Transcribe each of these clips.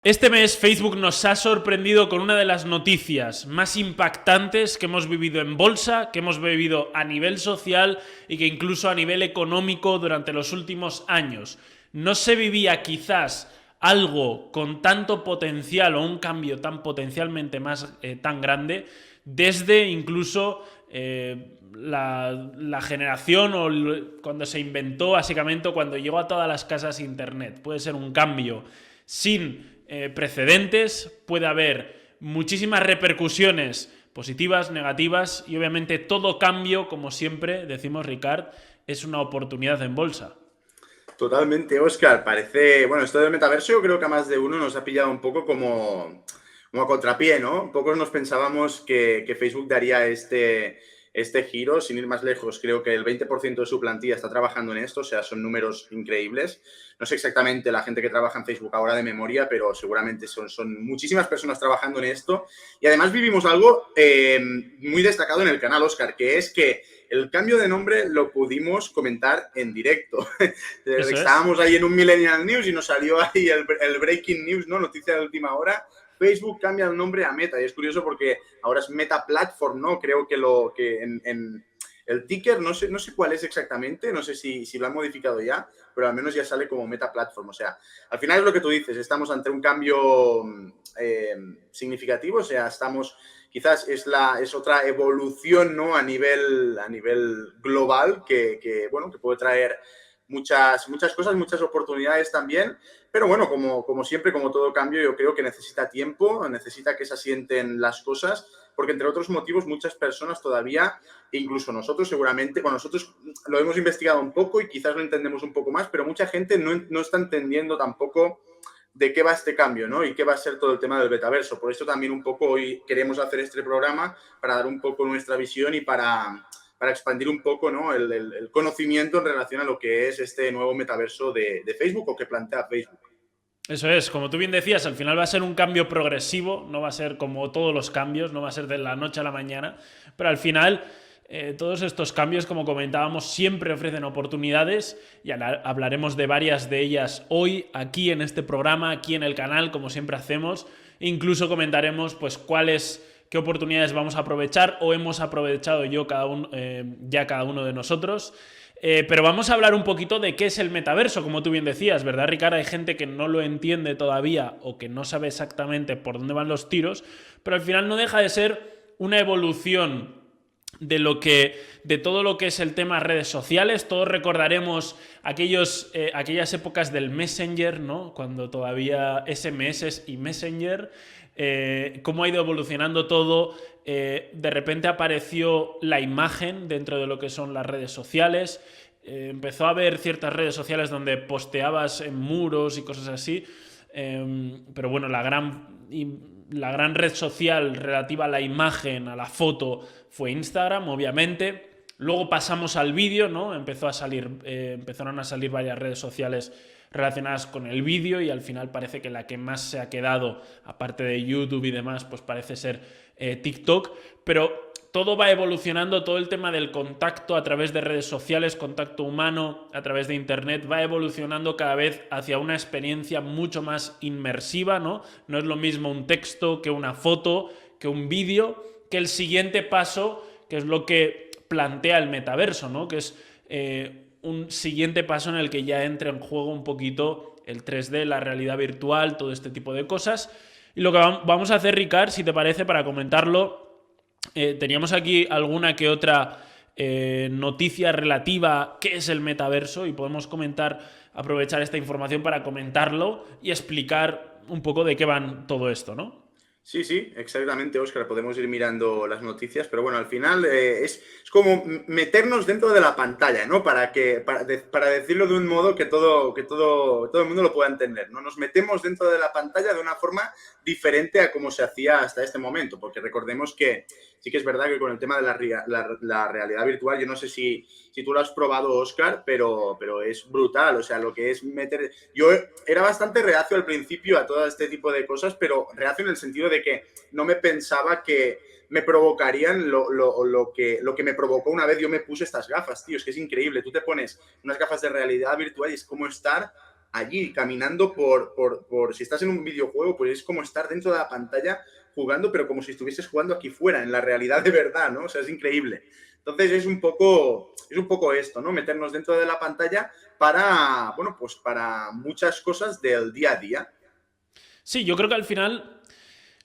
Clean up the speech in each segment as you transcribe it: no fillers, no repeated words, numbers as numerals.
Este mes Facebook nos ha sorprendido con una de las noticias más impactantes que hemos vivido en bolsa, que hemos vivido a nivel social y que incluso a nivel económico durante los últimos años. No se vivía quizás algo con tanto potencial o un cambio tan potencialmente tan grande desde incluso la generación o cuando se inventó básicamente o cuando llegó a todas las casas internet. Puede ser un cambio sin precedentes, puede haber muchísimas repercusiones positivas, negativas y obviamente todo cambio, como siempre decimos Ricard, es una oportunidad en bolsa. Totalmente, Oscar. Parece, bueno, esto del metaverso yo creo que a más de uno nos ha pillado un poco como a contrapié, ¿no? Pocos nos pensábamos que Facebook daría este giro, sin ir más lejos. Creo que el 20% de su plantilla está trabajando en esto, o sea, son números increíbles. No sé exactamente la gente que trabaja en Facebook ahora de memoria, pero seguramente son muchísimas personas trabajando en esto. Y además vivimos algo muy destacado en el canal, Oscar, que es que el cambio de nombre lo pudimos comentar en directo. Eso es. Estábamos ahí en un Millennial News y nos salió ahí el breaking news, ¿no? Noticia de última hora. Facebook cambia el nombre a Meta y es curioso porque ahora es Meta Platform, ¿no? Creo que en el ticker, no sé cuál es exactamente, no sé si lo han modificado ya, pero al menos ya sale como Meta Platform. O sea, al final es lo que tú dices, estamos ante un cambio significativo, o sea, quizás es otra evolución, ¿no? A nivel global bueno, que puede traer muchas cosas, muchas oportunidades también. Pero bueno, como siempre, como todo cambio, yo creo que necesita tiempo, necesita que se asienten las cosas, porque entre otros motivos muchas personas todavía, incluso nosotros seguramente, bueno, nosotros lo hemos investigado un poco y quizás lo entendemos un poco más, pero mucha gente no está entendiendo tampoco de qué va este cambio, ¿no? Y qué va a ser todo el tema del metaverso. Por eso también un poco hoy queremos hacer este programa para dar un poco nuestra visión y para expandir un poco, ¿no? el conocimiento en relación a lo que es este nuevo metaverso de Facebook o que plantea Facebook. Eso es, como tú bien decías, al final va a ser un cambio progresivo, no va a ser como todos los cambios, no va a ser de la noche a la mañana, pero al final todos estos cambios, como comentábamos, siempre ofrecen oportunidades y hablaremos de varias de ellas hoy aquí en este programa, aquí en el canal, como siempre hacemos. Incluso comentaremos pues qué oportunidades vamos a aprovechar o hemos aprovechado ya cada uno de nosotros. Pero vamos a hablar un poquito de qué es el metaverso, como tú bien decías, ¿verdad, Ricardo? Hay gente que no lo entiende todavía o que no sabe exactamente por dónde van los tiros, pero al final no deja de ser una evolución de todo lo que es el tema redes sociales. Todos recordaremos aquellas épocas del Messenger, ¿no? Cuando todavía SMS y Messenger, cómo ha ido evolucionando todo. De repente apareció la imagen dentro de lo que son las redes sociales. Empezó a haber ciertas redes sociales donde posteabas en muros y cosas así. Pero bueno, la gran red social relativa a la imagen, a la foto, fue Instagram, obviamente. Luego pasamos al vídeo, ¿no? Empezaron a salir varias redes sociales relacionadas con el vídeo y al final parece que la que más se ha quedado, aparte de YouTube y demás, pues parece ser TikTok. Pero todo va evolucionando, todo el tema del contacto a través de redes sociales, contacto humano a través de internet, va evolucionando cada vez hacia una experiencia mucho más inmersiva, ¿no? No es lo mismo un texto que una foto, que un vídeo, que el siguiente paso, que es lo que plantea el metaverso, ¿no? Que es un siguiente paso en el que ya entra en juego un poquito el 3D, la realidad virtual, todo este tipo de cosas. Y lo que vamos a hacer, Ricard, si te parece, para comentarlo, teníamos aquí alguna que otra noticia relativa a qué es el metaverso y podemos aprovechar esta información para comentarlo y explicar un poco de qué van todo esto, ¿no? Sí, sí, exactamente, Óscar. Podemos ir mirando las noticias, pero bueno, al final es como meternos dentro de la pantalla, ¿no? Para decirlo de un modo que todo el mundo lo pueda entender, ¿no? Nos metemos dentro de la pantalla de una forma diferente a como se hacía hasta este momento, porque recordemos que sí que es verdad que con el tema de la realidad virtual, yo no sé si tú lo has probado, Óscar, pero es brutal, o sea, lo que es meter... Yo era bastante reacio al principio a todo este tipo de cosas, pero reacio en el sentido de que no me pensaba que me provocarían lo que me provocó una vez yo me puse estas gafas, tío, es que es increíble. Tú te pones unas gafas de realidad virtual y es como estar allí caminando si estás en un videojuego, pues es como estar dentro de la pantalla jugando, pero como si estuvieses jugando aquí fuera, en la realidad de verdad, ¿no? O sea, es increíble. Entonces es un poco esto, ¿no? Meternos dentro de la pantalla para, bueno, pues para muchas cosas del día a día. Sí, yo creo que al final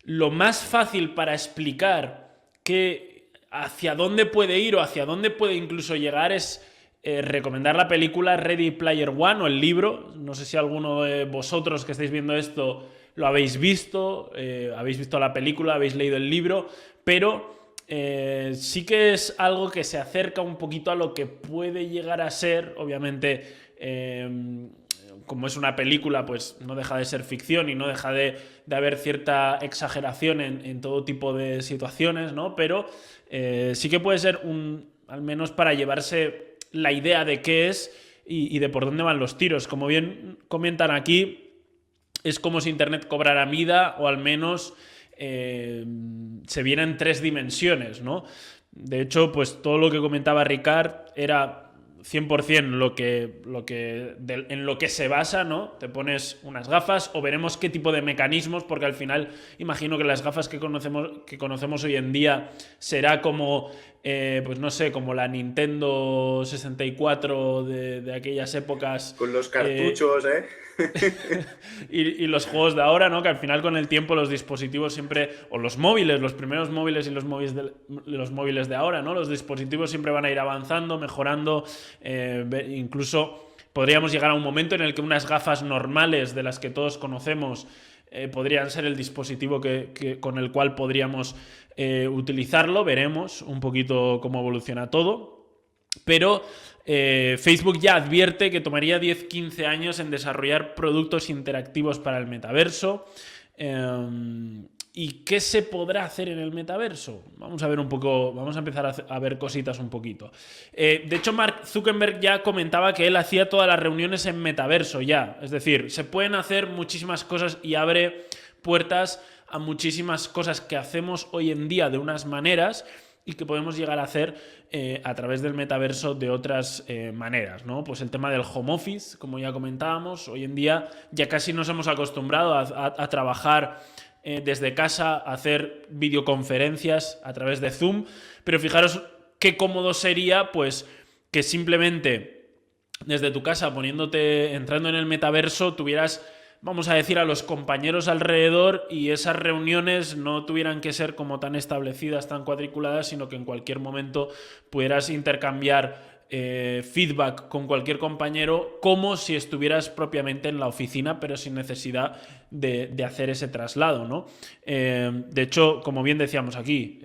lo más fácil para explicar que hacia dónde puede ir o hacia dónde puede incluso llegar es recomendar la película Ready Player One o el libro. No sé si alguno de vosotros que estáis viendo esto lo habéis visto la película, habéis leído el libro, pero sí que es algo que se acerca un poquito a lo que puede llegar a ser, obviamente. Como es una película, pues no deja de ser ficción y no deja de haber cierta exageración en todo tipo de situaciones, ¿no? Pero sí que puede ser al menos para llevarse la idea de qué es y de por dónde van los tiros. Como bien comentan aquí, es como si Internet cobrara vida o al menos se viera en 3 dimensiones, ¿no? De hecho, pues todo lo que comentaba Ricard era 100% en lo que se basa, ¿no? Te pones unas gafas o veremos qué tipo de mecanismos, porque al final imagino que las gafas que conocemos hoy en día será como, pues no sé, como la Nintendo 64 de aquellas épocas. Con los cartuchos, y los juegos de ahora, ¿no? Que al final con el tiempo los dispositivos siempre, o los móviles, los primeros móviles y los móviles de ahora, ¿no? Los dispositivos siempre van a ir avanzando, mejorando, incluso podríamos llegar a un momento en el que unas gafas normales de las que todos conocemos podrían ser el dispositivo con el cual podríamos utilizarlo. Veremos un poquito cómo evoluciona todo. Pero Facebook ya advierte que tomaría 10-15 años en desarrollar productos interactivos para el metaverso. ¿Y qué se podrá hacer en el metaverso? Vamos a ver un poco, vamos a empezar a ver cositas un poquito. De hecho, Mark Zuckerberg ya comentaba que él hacía todas las reuniones en metaverso ya. Es decir, se pueden hacer muchísimas cosas y abre puertas a muchísimas cosas que hacemos hoy en día de unas maneras y que podemos llegar a hacer a través del metaverso de otras maneras, ¿no? Pues el tema del home office, como ya comentábamos, hoy en día ya casi nos hemos acostumbrado a trabajar desde casa, a hacer videoconferencias a través de Zoom, pero fijaros qué cómodo sería, pues, que simplemente desde tu casa, entrando en el metaverso, tuvieras, vamos a decir, a los compañeros alrededor y esas reuniones no tuvieran que ser como tan establecidas, tan cuadriculadas, sino que en cualquier momento pudieras intercambiar feedback con cualquier compañero como si estuvieras propiamente en la oficina, pero sin necesidad de hacer ese traslado, ¿no? De hecho, como bien decíamos aquí,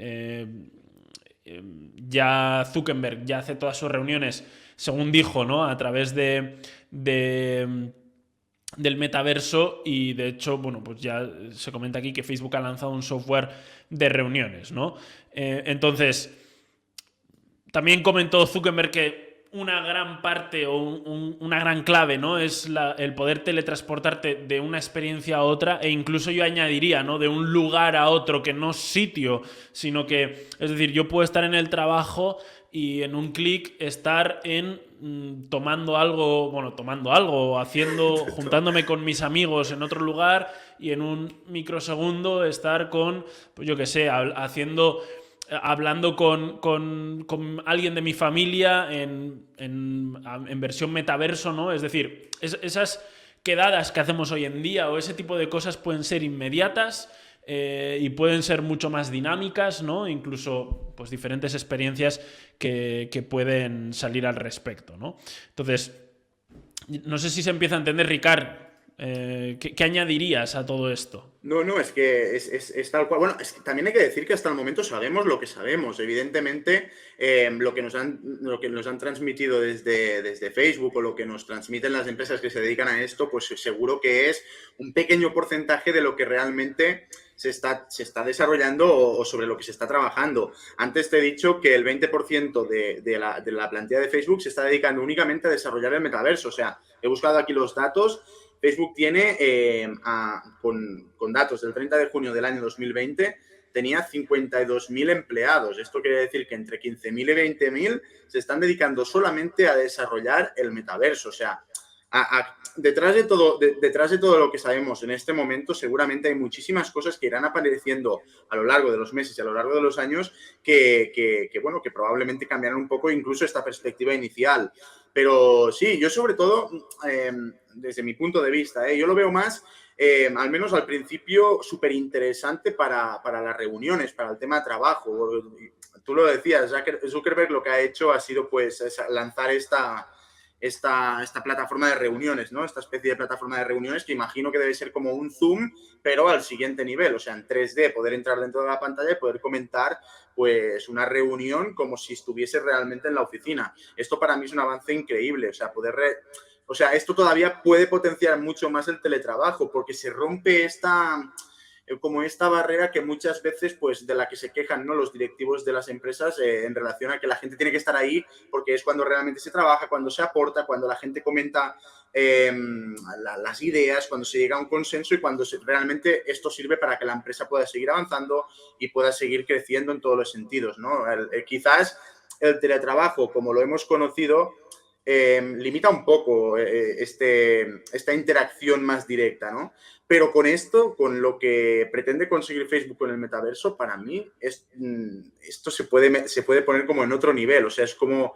ya Zuckerberg ya hace todas sus reuniones, según dijo, ¿no? A través del metaverso y de hecho, bueno, pues ya se comenta aquí que Facebook ha lanzado un software de reuniones, ¿no? Entonces, también comentó Zuckerberg que una gran parte o una gran clave, ¿no? Es el poder teletransportarte de una experiencia a otra e incluso yo añadiría, ¿no? De un lugar a otro, que no sitio, sino que, es decir, yo puedo estar en el trabajo y en un clic estar tomando algo, juntándome con mis amigos en otro lugar y en un microsegundo estar con, pues yo qué sé, hablando con alguien de mi familia en versión metaverso, ¿no? Es decir, esas quedadas que hacemos hoy en día o ese tipo de cosas pueden ser inmediatas y pueden ser mucho más dinámicas, ¿no? Incluso pues, diferentes experiencias que pueden salir al respecto, ¿no? Entonces, no sé si se empieza a entender, Ricard. ¿Qué añadirías a todo esto? No, es que es tal cual. Bueno, es que también hay que decir que hasta el momento sabemos lo que sabemos. Evidentemente, lo que nos han transmitido desde Facebook o lo que nos transmiten las empresas que se dedican a esto, pues seguro que es un pequeño porcentaje de lo que realmente se está desarrollando o sobre lo que se está trabajando. Antes te he dicho que el 20% de la plantilla de Facebook se está dedicando únicamente a desarrollar el metaverso. O sea, he buscado aquí los datos. Facebook tiene, con datos del 30 de junio del año 2020, tenía 52.000 empleados. Esto quiere decir que entre 15.000 y 20.000 se están dedicando solamente a desarrollar el metaverso. O sea, detrás de todo lo que sabemos en este momento, seguramente hay muchísimas cosas que irán apareciendo a lo largo de los meses y a lo largo de los años bueno, que probablemente cambiarán un poco incluso esta perspectiva inicial. Pero sí, yo sobre todo, desde mi punto de vista, yo lo veo más, al menos al principio, súper interesante para las reuniones, para el tema de trabajo. Tú lo decías, Zuckerberg lo que ha hecho ha sido pues lanzar esta plataforma de reuniones, ¿no? Esta especie de plataforma de reuniones que imagino que debe ser como un Zoom, pero al siguiente nivel, o sea, en 3D, poder entrar dentro de la pantalla y poder comentar pues una reunión como si estuviese realmente en la oficina. Esto para mí es un avance increíble, o sea, esto todavía puede potenciar mucho más el teletrabajo porque se rompe como esta barrera que muchas veces, pues, de la que se quejan, ¿no?, los directivos de las empresas en relación a que la gente tiene que estar ahí porque es cuando realmente se trabaja, cuando se aporta, cuando la gente comenta las ideas, cuando se llega a un consenso y cuando realmente esto sirve para que la empresa pueda seguir avanzando y pueda seguir creciendo en todos los sentidos, ¿no? Quizás el teletrabajo, como lo hemos conocido, limita un poco esta interacción más directa, ¿no? Pero con esto, con lo que pretende conseguir Facebook con el metaverso, para mí esto se puede poner como en otro nivel. O sea, es como...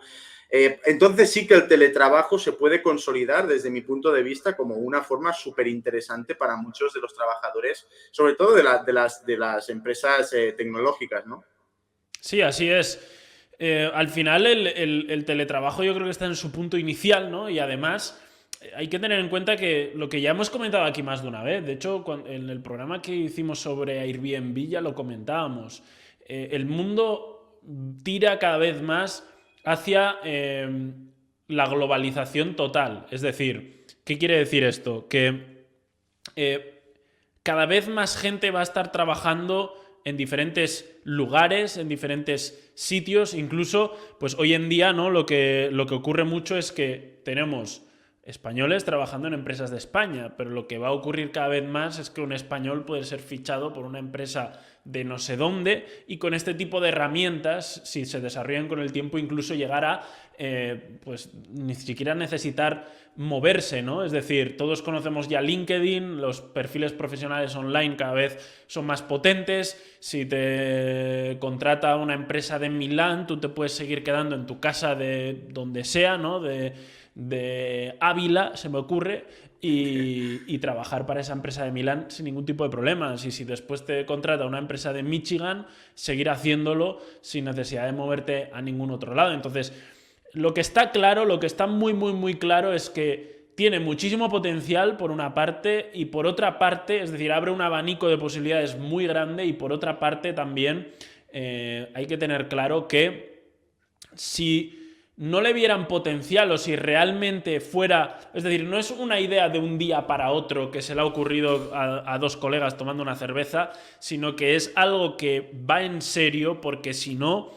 entonces sí que el teletrabajo se puede consolidar desde mi punto de vista como una forma súper interesante para muchos de los trabajadores, sobre todo de las empresas tecnológicas, ¿no? Sí, así es. Al final el teletrabajo yo creo que está en su punto inicial, ¿no? Y además hay que tener en cuenta que lo que ya hemos comentado aquí más de una vez, de hecho en el programa que hicimos sobre Airbnb ya lo comentábamos, el mundo tira cada vez más hacia la globalización total. Es decir, ¿qué quiere decir esto? Que eh, cada vez más gente va a estar trabajando en diferentes lugares, en diferentes sitios, incluso, pues hoy en día, ¿no? Lo que ocurre mucho es que tenemos españoles trabajando en empresas de España, pero lo que va a ocurrir cada vez más es que un español puede ser fichado por una empresa de no sé dónde y con este tipo de herramientas, si se desarrollan con el tiempo, incluso llegar a pues ni siquiera necesitar moverse, ¿no? Es decir, todos conocemos ya LinkedIn, los perfiles profesionales online cada vez son más potentes, si te contrata una empresa de Milán, tú te puedes seguir quedando en tu casa de donde sea, ¿no? De Ávila, se me ocurre, y trabajar para esa empresa de Milán sin ningún tipo de problemas. Y si después te contrata una empresa de Michigan, seguir haciéndolo sin necesidad de moverte a ningún otro lado. Entonces, lo que está claro, lo que está muy, muy, muy claro es que tiene muchísimo potencial por una parte y por otra parte, es decir, abre un abanico de posibilidades muy grande y por otra parte también hay que tener claro que si no le vieran potencial o si realmente fuera... Es decir, no es una idea de un día para otro que se le ha ocurrido a dos colegas tomando una cerveza, sino que es algo que va en serio porque si no,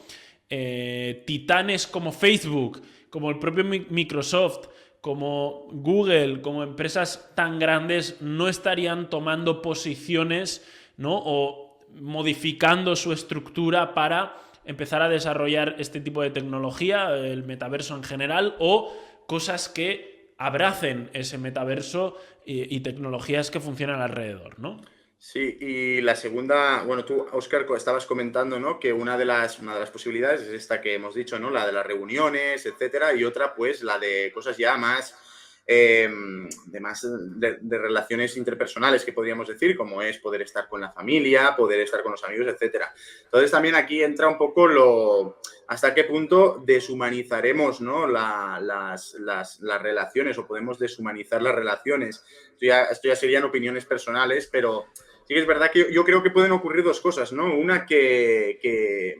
titanes como Facebook, como el propio Microsoft, como Google, como empresas tan grandes, no estarían tomando posiciones, ¿no? O modificando su estructura para empezar a desarrollar este tipo de tecnología, el metaverso en general, o cosas que abracen ese metaverso y tecnologías que funcionan alrededor, ¿no? Sí, y la segunda, bueno, tú, Óscar, estabas comentando, ¿no?, que una de las posibilidades es esta que hemos dicho, ¿no?, la de las reuniones, etcétera, y otra, pues, la de cosas ya de relaciones interpersonales, que podríamos decir, como es poder estar con la familia, poder estar con los amigos, etcétera. Entonces, también aquí entra un poco hasta qué punto deshumanizaremos, ¿no?, las relaciones, o podemos deshumanizar las relaciones. Esto ya serían opiniones personales, pero sí que es verdad que yo creo que pueden ocurrir dos cosas, ¿no? Una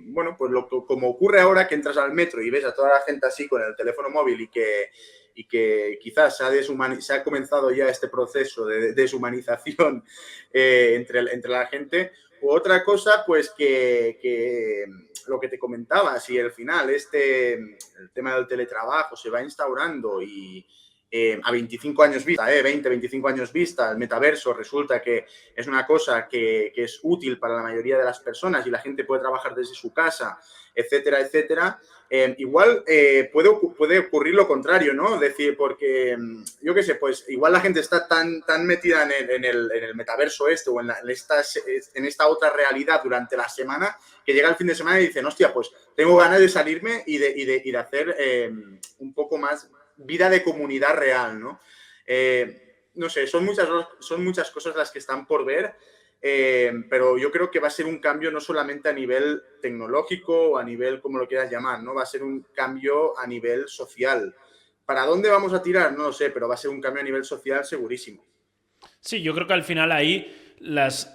bueno, pues como ocurre ahora, que entras al metro y ves a toda la gente así con el teléfono móvil y que quizás se ha comenzado ya este proceso de deshumanización entre la gente. U otra cosa, pues que lo que te comentaba, si al final el tema del teletrabajo se va instaurando a 25 años vista, 20, 25 años vista, el metaverso resulta que es una cosa que es útil para la mayoría de las personas y la gente puede trabajar desde su casa, etcétera, etcétera, igual puede ocurrir lo contrario, ¿no? Es decir, porque, yo qué sé, pues igual la gente está tan metida en el metaverso o en esta otra realidad durante la semana que llega el fin de semana y dicen, hostia, pues tengo ganas de salirme y de hacer un poco más vida de comunidad real, ¿no? No sé, son muchas cosas las que están por ver, pero yo creo que va a ser un cambio no solamente a nivel tecnológico o a nivel, como lo quieras llamar, ¿no? Va a ser un cambio a nivel social. ¿Para dónde vamos a tirar? No lo sé, pero va a ser un cambio a nivel social segurísimo. Sí, yo creo que al final ahí los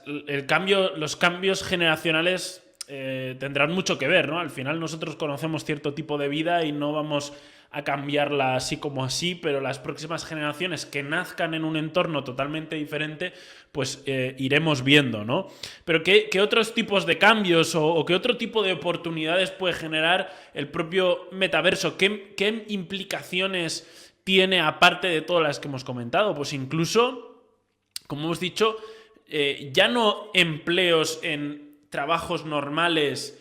cambios generacionales tendrán mucho que ver, ¿no? Al final nosotros conocemos cierto tipo de vida y no vamos a cambiarla así como así, pero las próximas generaciones que nazcan en un entorno totalmente diferente, pues iremos viendo, ¿no? Pero ¿qué otros tipos de cambios o qué otro tipo de oportunidades puede generar el propio metaverso? ¿Qué implicaciones tiene aparte de todas las que hemos comentado? Pues incluso, como hemos dicho, ya no empleos en trabajos normales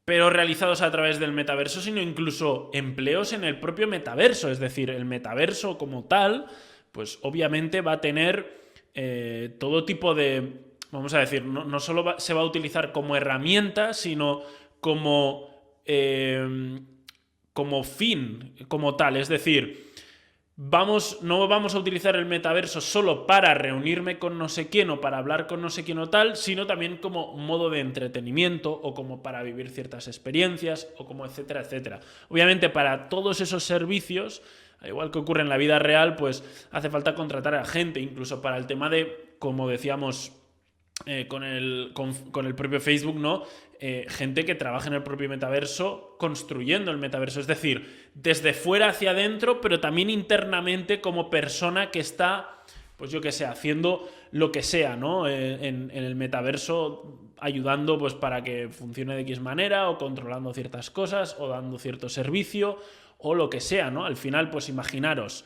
pero realizados a través del metaverso, sino incluso empleos en el propio metaverso. Es decir, el metaverso como tal, pues obviamente va a tener todo tipo de, vamos a decir, no solo se va a utilizar como herramienta, sino como fin, como tal. Es decir, no vamos a utilizar el metaverso solo para reunirme con no sé quién o para hablar con no sé quién o tal, sino también como modo de entretenimiento o como para vivir ciertas experiencias o como etcétera, etcétera. Obviamente para todos esos servicios, al igual que ocurre en la vida real, pues hace falta contratar a gente, incluso para el tema de, como decíamos, con el propio Facebook, ¿no? Gente que trabaja en el propio metaverso construyendo el metaverso, es decir, desde fuera hacia adentro, pero también internamente como persona que está, pues yo que sé, haciendo lo que sea, ¿no? En el metaverso, ayudando pues para que funcione de X manera, o controlando ciertas cosas, o dando cierto servicio, o lo que sea, ¿no? Al final, pues imaginaros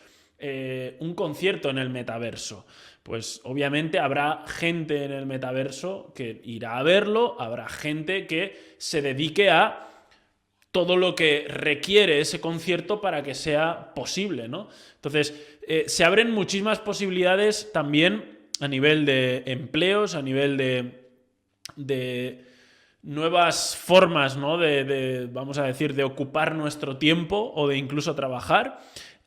un concierto en el metaverso. Pues obviamente habrá gente en el metaverso que irá a verlo, habrá gente que se dedique a todo lo que requiere ese concierto para que sea posible, ¿no? Entonces, se abren muchísimas posibilidades también a nivel de empleos, a nivel de nuevas formas, ¿no? Vamos a decir, de ocupar nuestro tiempo o de incluso trabajar.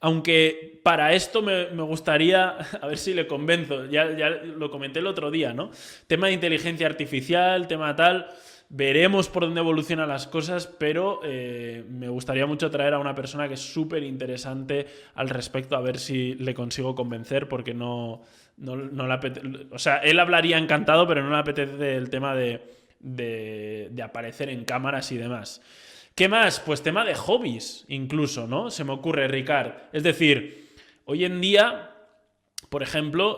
Aunque para esto me gustaría, a ver si le convenzo, ya lo comenté el otro día, ¿no? Tema de inteligencia artificial, tema tal, veremos por dónde evolucionan las cosas, pero me gustaría mucho traer a una persona que es súper interesante al respecto, a ver si le consigo convencer, porque no le apetece, o sea, él hablaría encantado, pero no le apetece el tema de aparecer en cámaras y demás. ¿Qué más? Pues tema de hobbies, incluso, ¿no? Se me ocurre, Ricard. Es decir, hoy en día, por ejemplo,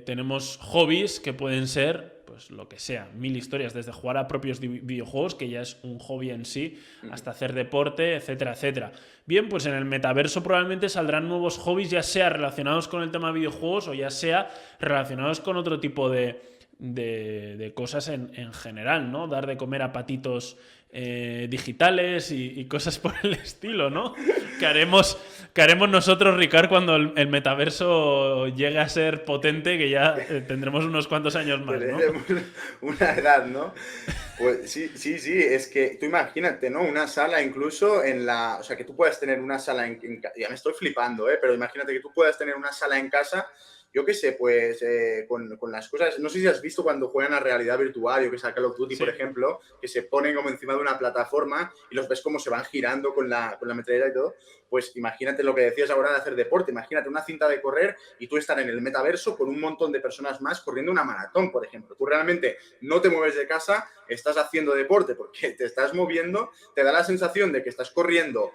tenemos hobbies que pueden ser, pues lo que sea, 1000 historias, desde jugar a propios videojuegos, que ya es un hobby en sí, hasta hacer deporte, etcétera, etcétera. Bien, pues en el metaverso probablemente saldrán nuevos hobbies, ya sea relacionados con el tema de videojuegos o ya sea relacionados con otro tipo de cosas en general, ¿no? Dar de comer a patitos digitales y cosas por el estilo, ¿no? Que haremos nosotros, Ricard, cuando el metaverso llegue a ser potente, que ya tendremos unos cuantos años más, ¿no? Una edad, ¿no? Pues sí, es que tú imagínate, ¿no? Una sala incluso o sea, que tú puedas tener una sala ya me estoy flipando, pero imagínate que tú puedas tener una sala en casa. Yo qué sé, pues con las cosas, no sé si has visto cuando juegan a realidad virtual, yo que sé, Call of Duty, sí, por ejemplo, que se ponen como encima de una plataforma y los ves como se van girando con la metralleta y todo. Pues imagínate lo que decías ahora de hacer deporte, imagínate una cinta de correr y tú estar en el metaverso con un montón de personas más corriendo una maratón, por ejemplo. Tú realmente no te mueves de casa, estás haciendo deporte porque te estás moviendo, te da la sensación de que estás corriendo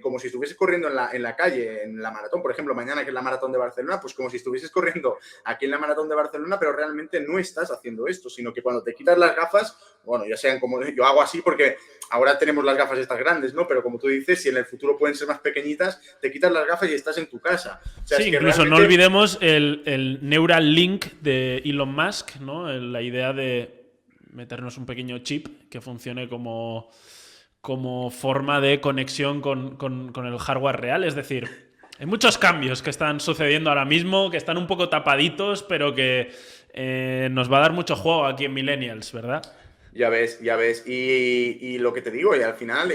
como si estuvieses corriendo en la calle, en la maratón, por ejemplo, mañana que es la maratón de Barcelona, pues como si estuvieses corriendo aquí en la maratón de Barcelona, pero realmente no estás haciendo esto, sino que cuando te quitas las gafas, bueno, ya sean como yo hago así porque ahora tenemos las gafas estas grandes, ¿no? Pero como tú dices, si en el futuro pueden ser más pequeñitas, te quitas las gafas y estás en tu casa. O sea, Sí, es que incluso realmente... no olvidemos el Neuralink de Elon Musk, ¿no? La idea de meternos un pequeño chip que funcione como forma de conexión con el hardware real. Es decir, hay muchos cambios que están sucediendo ahora mismo, que están un poco tapaditos, pero que nos va a dar mucho juego aquí en Millennials, ¿verdad? Ya ves, ya ves. Y lo que te digo, y al final,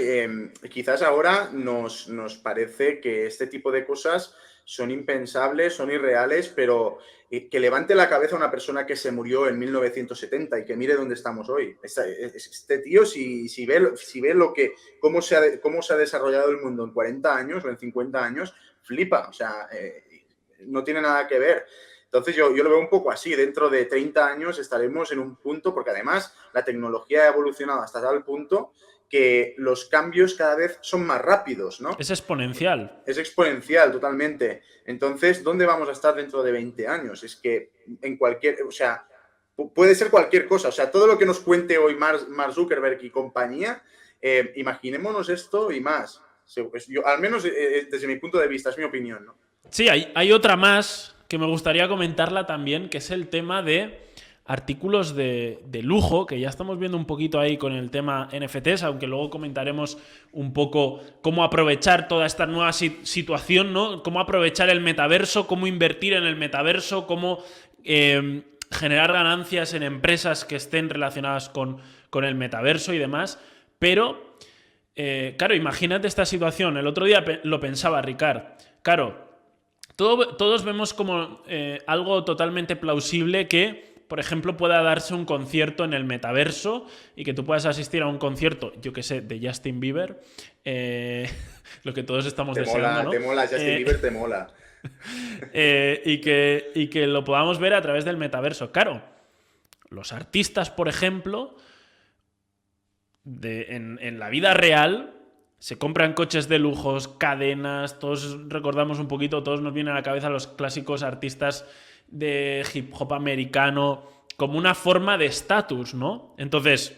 quizás ahora nos parece que este tipo de cosas son impensables, son irreales, pero que levante la cabeza una persona que se murió en 1970 y que mire dónde estamos hoy. Este tío, si ve cómo se ha desarrollado el mundo en 40 años o en 50 años, flipa. O sea, no tiene nada que ver. Entonces yo lo veo un poco así, dentro de 30 años estaremos en un punto, porque además la tecnología ha evolucionado hasta tal punto que los cambios cada vez son más rápidos, ¿no? Es exponencial. Es exponencial totalmente. Entonces, ¿dónde vamos a estar dentro de 20 años? Es que en cualquier, o sea, puede ser cualquier cosa. O sea, todo lo que nos cuente hoy Mark Zuckerberg y compañía, imaginémonos esto y más. Yo, al menos desde mi punto de vista, es mi opinión, ¿no? Sí, hay otra más que me gustaría comentarla también, que es el tema de artículos de lujo, que ya estamos viendo un poquito ahí con el tema NFTs, aunque luego comentaremos un poco cómo aprovechar toda esta nueva situación, ¿no? Cómo aprovechar el metaverso, cómo invertir en el metaverso, cómo generar ganancias en empresas que estén relacionadas con el metaverso y demás. Pero, claro, imagínate esta situación. El otro día lo pensaba, Ricard. Claro, todos vemos como algo totalmente plausible que, por ejemplo, pueda darse un concierto en el metaverso y que tú puedas asistir a un concierto, yo que sé, de Justin Bieber, lo que todos estamos deseando, ¿no? Te mola, Justin Bieber te mola. Y que lo podamos ver a través del metaverso. Claro, los artistas, por ejemplo, en la vida real se compran coches de lujos, cadenas, todos recordamos un poquito, todos nos vienen a la cabeza los clásicos artistas de hip hop americano como una forma de estatus, ¿no? Entonces,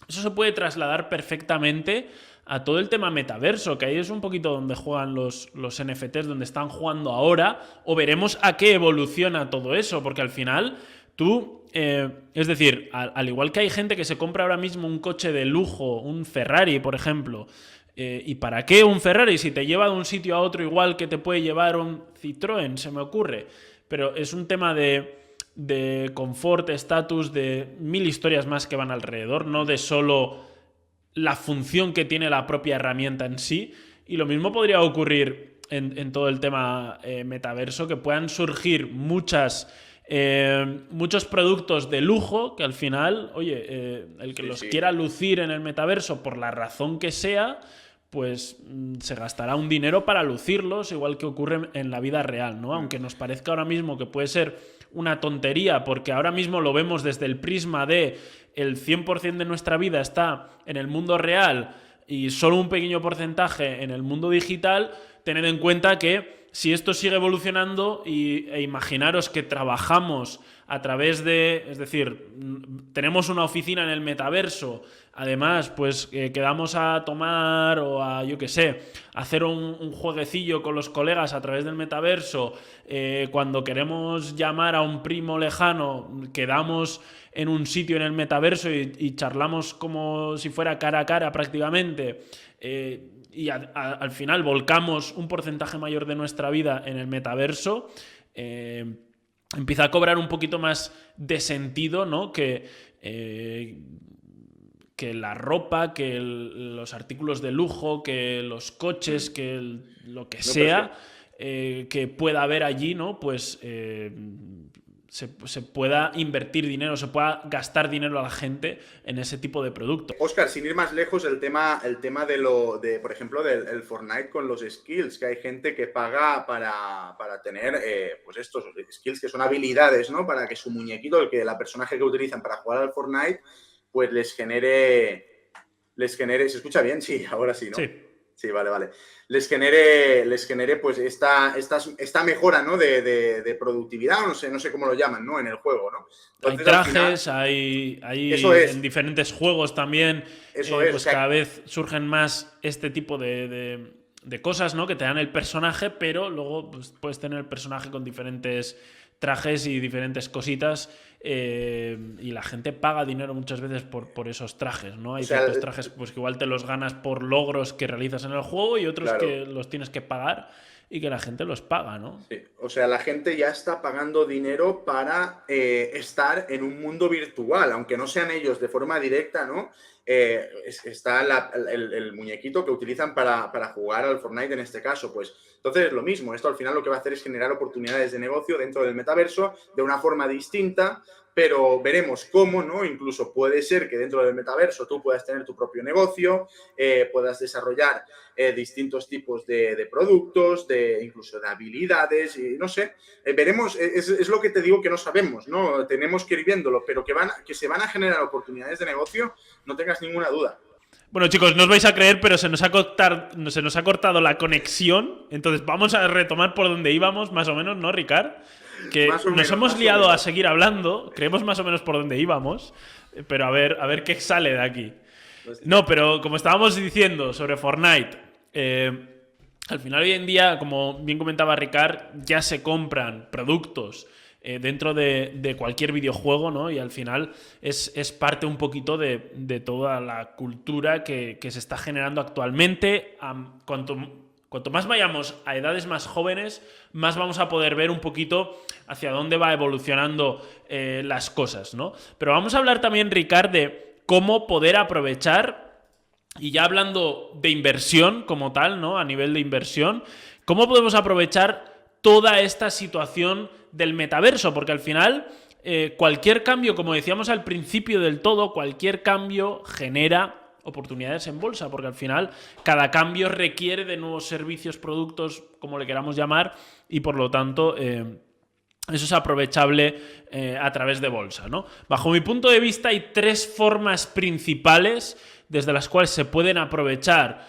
eso se puede trasladar perfectamente a todo el tema metaverso, que ahí es un poquito donde juegan los NFTs, donde están jugando ahora, o veremos a qué evoluciona todo eso, porque al final tú, es decir, al igual que hay gente que se compra ahora mismo un coche de lujo, un Ferrari, por ejemplo, ¿y para qué un Ferrari? Si te lleva de un sitio a otro igual que te puede llevar un Citroën, se me ocurre. Pero es un tema de confort, estatus, de mil historias más que van alrededor, no de solo la función que tiene la propia herramienta en sí. Y lo mismo podría ocurrir en todo el tema metaverso, que puedan surgir muchos productos de lujo que al final, oye, el que los quiera lucir en el metaverso por la razón que sea, pues se gastará un dinero para lucirlos, igual que ocurre en la vida real, ¿no? Aunque nos parezca ahora mismo que puede ser una tontería, porque ahora mismo lo vemos desde el prisma de el 100% de nuestra vida está en el mundo real y solo un pequeño porcentaje en el mundo digital, tened en cuenta que si esto sigue evolucionando e imaginaros que trabajamos a través de, es decir, tenemos una oficina en el metaverso, además pues quedamos a tomar o a, yo qué sé, hacer un jueguecillo con los colegas a través del metaverso, cuando queremos llamar a un primo lejano, quedamos en un sitio en el metaverso y charlamos como si fuera cara a cara prácticamente, y al final volcamos un porcentaje mayor de nuestra vida en el metaverso, empieza a cobrar un poquito más de sentido, ¿no? Que la ropa, que los artículos de lujo, que los coches, que lo que sea que pueda haber allí, ¿no? Pues se pueda invertir dinero, se pueda gastar dinero a la gente en ese tipo de producto. Óscar, sin ir más lejos, el tema por ejemplo, del Fortnite con los skills, que hay gente que paga para tener pues estos skills que son habilidades, ¿no? Para que su muñequito, la personaje que utilizan para jugar al Fortnite, pues les genere... ¿Se escucha bien? Sí, ahora sí, ¿no? Sí. Sí, vale. Les genere pues esta mejora, ¿no? de productividad, no sé cómo lo llaman, ¿no? En el juego, ¿no? Hay Entonces, al final, trajes, hay eso en es, diferentes juegos también, o pues cada sea, vez surgen más este tipo de cosas, ¿no? Que te dan el personaje, pero luego pues, puedes tener el personaje con diferentes trajes y diferentes cositas, y la gente paga dinero muchas veces por esos trajes, ¿no? o Hay sea, ciertos trajes pues, que igual te los ganas por logros que realizas en el juego y otros claro. que los tienes que pagar y que la gente los paga, ¿no? Sí, o sea, la gente ya está pagando dinero para estar en un mundo virtual, aunque no sean ellos de forma directa, ¿no? Está el muñequito que utilizan para jugar al Fortnite en este caso, pues. Entonces es lo mismo, esto al final lo que va a hacer es generar oportunidades de negocio dentro del metaverso de una forma distinta, pero veremos cómo, ¿no? Incluso puede ser que dentro del metaverso tú puedas tener tu propio negocio, puedas desarrollar distintos tipos de productos, incluso de habilidades, y no sé, veremos, es lo que te digo que no sabemos, ¿no? Tenemos que ir viéndolo, pero que se van a generar oportunidades de negocio, no tengas ninguna duda. Bueno, chicos, no os vais a creer, pero se nos ha cortado la conexión. Entonces vamos a retomar por donde íbamos, más o menos, ¿no, Ricard? Que nos hemos liado a seguir hablando, creemos más o menos por dónde íbamos, pero a ver qué sale de aquí. No, pero como estábamos diciendo sobre Fortnite, al final hoy en día, como bien comentaba Ricard, ya se compran productos dentro de cualquier videojuego, ¿no? Y al final es parte un poquito de toda la cultura que se está generando actualmente. Cuanto más vayamos a edades más jóvenes, más vamos a poder ver un poquito hacia dónde va evolucionando las cosas, ¿no? Pero vamos a hablar también, Ricard, de cómo poder aprovechar, y ya hablando de inversión como tal, ¿no? A nivel de inversión, ¿cómo podemos aprovechar toda esta situación del metaverso? Porque al final, cualquier cambio, como decíamos al principio del todo, cualquier cambio genera oportunidades en bolsa, porque al final cada cambio requiere de nuevos servicios, productos, como le queramos llamar, y por lo tanto eso es aprovechable a través de bolsa, ¿no? Bajo mi punto de vista hay tres formas principales desde las cuales se pueden aprovechar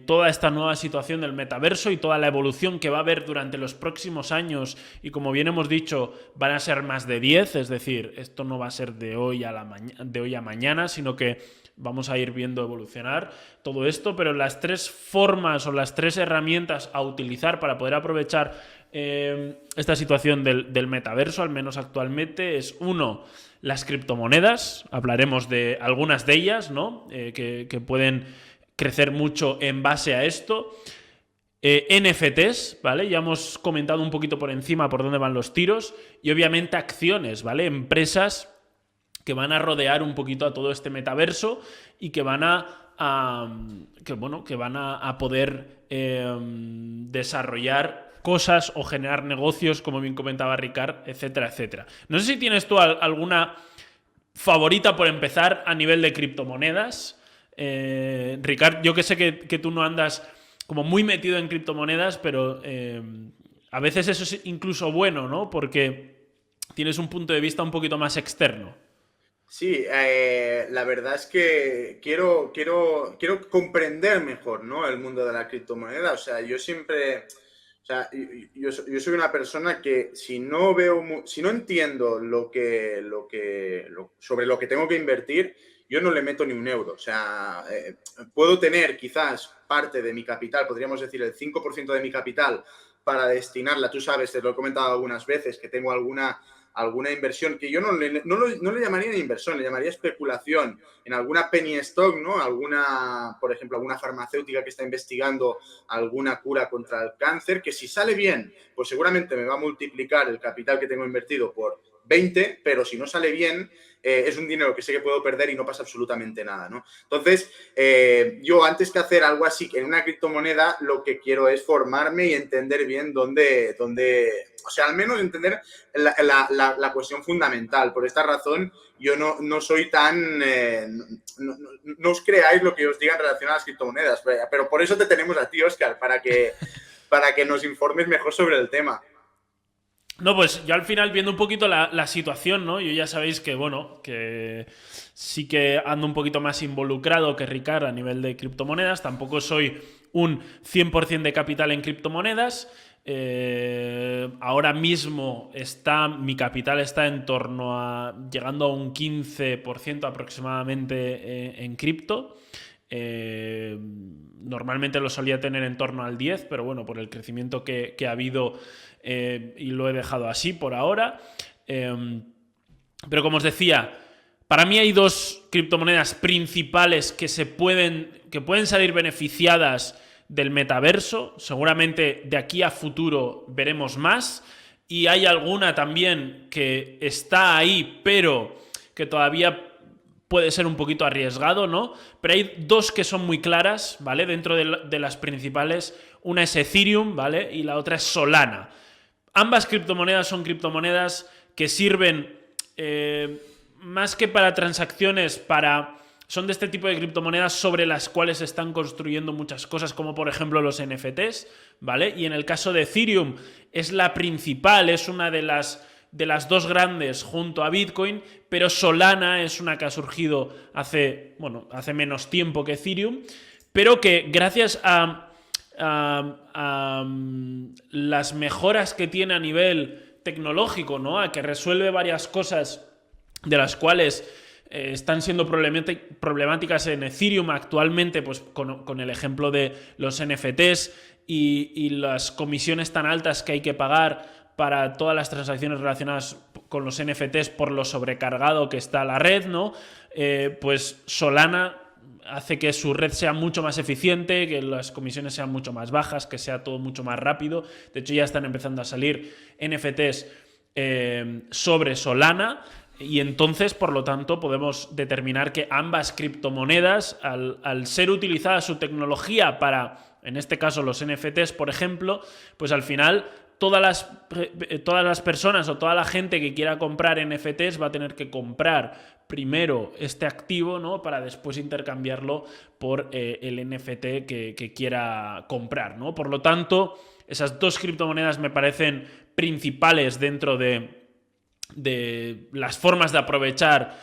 toda esta nueva situación del metaverso y toda la evolución que va a haber durante los próximos años, y como bien hemos dicho, van a ser más de 10, es decir, esto no va a ser de hoy a mañana, sino que vamos a ir viendo evolucionar todo esto, pero las tres formas o las tres herramientas a utilizar para poder aprovechar esta situación del metaverso, al menos actualmente, es uno, las criptomonedas. Hablaremos de algunas de ellas, ¿no? Que pueden crecer mucho en base a esto. NFTs, ¿vale? Ya hemos comentado un poquito por encima por dónde van los tiros. Y obviamente acciones, ¿vale? Empresas que van a rodear un poquito a todo este metaverso y que van a poder desarrollar cosas o generar negocios, como bien comentaba Ricard, etcétera, etcétera. No sé si tienes tú alguna favorita por empezar a nivel de criptomonedas. Ricard, yo que sé que tú no andas como muy metido en criptomonedas, pero a veces eso es incluso bueno, ¿no? Porque tienes un punto de vista un poquito más externo. Sí, la verdad es que quiero comprender mejor, ¿no? El mundo de la criptomoneda. O sea, yo siempre, o sea, yo soy una persona que si no si no entiendo sobre lo que tengo que invertir, yo no le meto ni un euro. O sea, puedo tener quizás parte de mi capital, podríamos decir el 5% de mi capital para destinarla. Tú sabes, te lo he comentado algunas veces, que tengo alguna inversión que yo no le llamaría inversión, le llamaría especulación en alguna penny stock, ¿no? Por ejemplo, alguna farmacéutica que está investigando alguna cura contra el cáncer, que si sale bien, pues seguramente me va a multiplicar el capital que tengo invertido por 20, pero si no sale bien, es un dinero que sé que puedo perder y no pasa absolutamente nada, ¿no? Entonces, yo antes que hacer algo así en una criptomoneda, lo que quiero es formarme y entender bien dónde o sea, al menos entender la cuestión fundamental. Por esta razón, yo no soy tan... no os creáis lo que os digan en relación a las criptomonedas, pero por eso te tenemos a ti, Óscar, para que nos informes mejor sobre el tema. No, pues yo al final viendo un poquito la situación, ¿no? Yo ya sabéis que, bueno, que sí que ando un poquito más involucrado que Ricard a nivel de criptomonedas. Tampoco soy un 100% de capital en criptomonedas. Ahora mismo mi capital está en torno a llegando a un 15% aproximadamente en cripto. Normalmente lo solía tener en torno al 10%, pero bueno, por el crecimiento que ha habido y lo he dejado así por ahora. Pero como os decía, para mí hay dos criptomonedas principales que pueden salir beneficiadas del metaverso. Seguramente de aquí a futuro veremos más. Y hay alguna también que está ahí, pero que todavía puede ser un poquito arriesgado, ¿no? Pero hay dos que son muy claras, ¿vale? Dentro de las principales, una es Ethereum, ¿vale? Y la otra es Solana. Ambas criptomonedas son criptomonedas que sirven más que para transacciones, son de este tipo de criptomonedas sobre las cuales se están construyendo muchas cosas, como por ejemplo los NFTs, ¿vale? Y en el caso de Ethereum es la principal, es una de las dos grandes junto a Bitcoin, pero Solana es una que ha surgido hace menos tiempo que Ethereum, pero que gracias a las mejoras que tiene a nivel tecnológico, ¿no? A que resuelve varias cosas de las cuales están siendo problemáticas en Ethereum actualmente, pues con el ejemplo de los NFTs y las comisiones tan altas que hay que pagar para todas las transacciones relacionadas con los NFTs por lo sobrecargado que está la red, ¿no? Pues Solana hace que su red sea mucho más eficiente, que las comisiones sean mucho más bajas, que sea todo mucho más rápido. De hecho, ya están empezando a salir NFTs sobre Solana. Y entonces, por lo tanto, podemos determinar que ambas criptomonedas, al ser utilizada su tecnología para, en este caso, los NFTs, por ejemplo, pues al final todas las personas o toda la gente que quiera comprar NFTs va a tener que comprar primero este activo, ¿no? Para después intercambiarlo por el NFT que quiera comprar, ¿no? Por lo tanto, esas dos criptomonedas me parecen principales dentro de las formas de aprovechar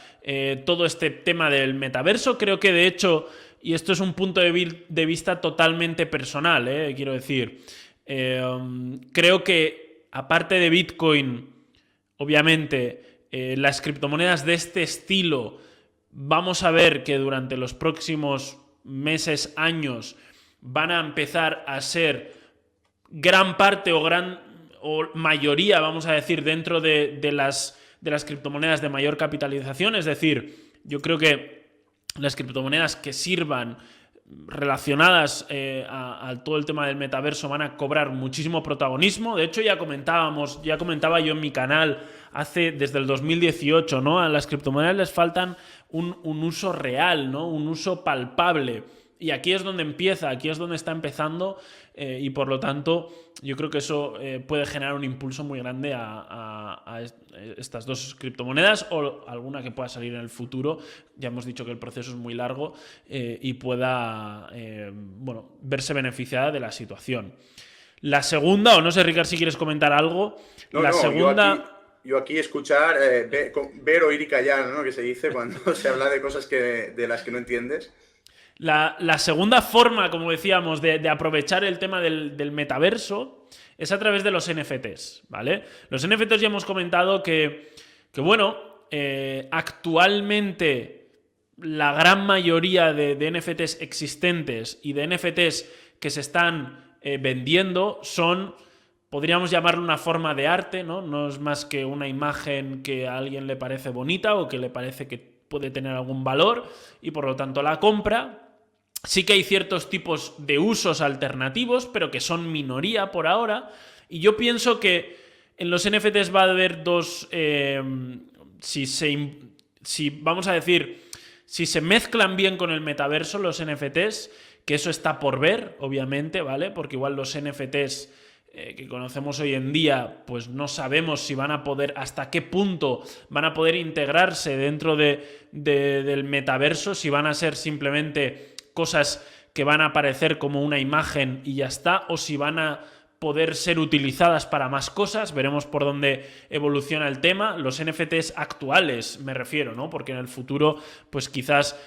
todo este tema del metaverso. Creo que de hecho, y esto es un punto de vista totalmente personal, quiero decir, creo que aparte de Bitcoin, obviamente, las criptomonedas de este estilo, vamos a ver que durante los próximos meses, años, van a empezar a ser gran parte o mayoría, vamos a decir, dentro de las criptomonedas de mayor capitalización. Es decir, yo creo que las criptomonedas que sirvan relacionadas a todo el tema del metaverso van a cobrar muchísimo protagonismo. De hecho, ya comentaba yo en mi canal desde el 2018, ¿no? A las criptomonedas les faltan un uso real, ¿no? Un uso palpable. Y aquí es donde está empezando, y por lo tanto yo creo que eso puede generar un impulso muy grande a estas dos criptomonedas o alguna que pueda salir en el futuro. Ya hemos dicho que el proceso es muy largo y pueda verse beneficiada de la situación. La segunda, o no sé, Ricard, si quieres comentar algo. Yo aquí escuchar, ver, oír y callar, ¿no? Que se dice cuando se habla de cosas de las que no entiendes. La segunda forma, como decíamos, de aprovechar el tema del metaverso es a través de los NFTs, ¿vale? Los NFTs ya hemos comentado que actualmente la gran mayoría de NFTs existentes y de NFTs que se están vendiendo podríamos llamarlo una forma de arte, ¿no? No es más que una imagen que a alguien le parece bonita o que le parece que puede tener algún valor y por lo tanto la compra. Sí que hay ciertos tipos de usos alternativos, pero que son minoría por ahora. Y yo pienso que en los NFTs va a haber dos... si se mezclan bien con el metaverso los NFTs, que eso está por ver, obviamente, ¿vale? Porque igual los NFTs que conocemos hoy en día, pues no sabemos si van a poder, hasta qué punto van a poder integrarse dentro del metaverso, si van a ser simplemente cosas que van a aparecer como una imagen y ya está, o si van a poder ser utilizadas para más cosas. Veremos por dónde evoluciona el tema. Los NFTs actuales me refiero, ¿no? Porque en el futuro, pues quizás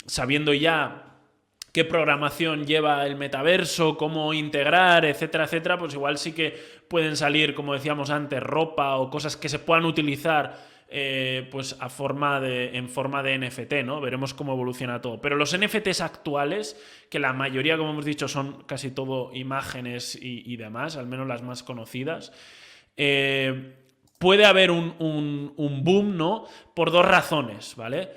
sabiendo ya qué programación lleva el metaverso, cómo integrar, etcétera, etcétera, pues igual sí que pueden salir, como decíamos antes, ropa o cosas que se puedan utilizar pues en forma de NFT, ¿no? Veremos cómo evoluciona todo. Pero los NFTs actuales, que la mayoría, como hemos dicho, son casi todo imágenes y demás, al menos las más conocidas, puede haber un boom, ¿no? Por dos razones, ¿vale?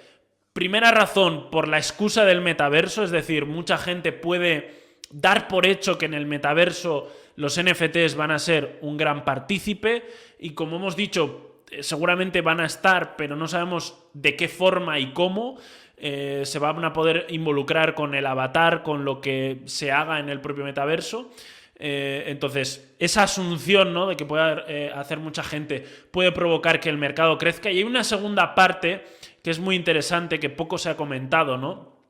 Primera razón, por la excusa del metaverso, es decir, mucha gente puede dar por hecho que en el metaverso los NFTs van a ser un gran partícipe y, como hemos dicho, seguramente van a estar, pero no sabemos de qué forma y cómo. Se van a poder involucrar con el avatar, con lo que se haga en el propio metaverso. Entonces, esa asunción, ¿no?, de que pueda hacer mucha gente puede provocar que el mercado crezca. Y hay una segunda parte que es muy interesante, que poco se ha comentado, ¿no?,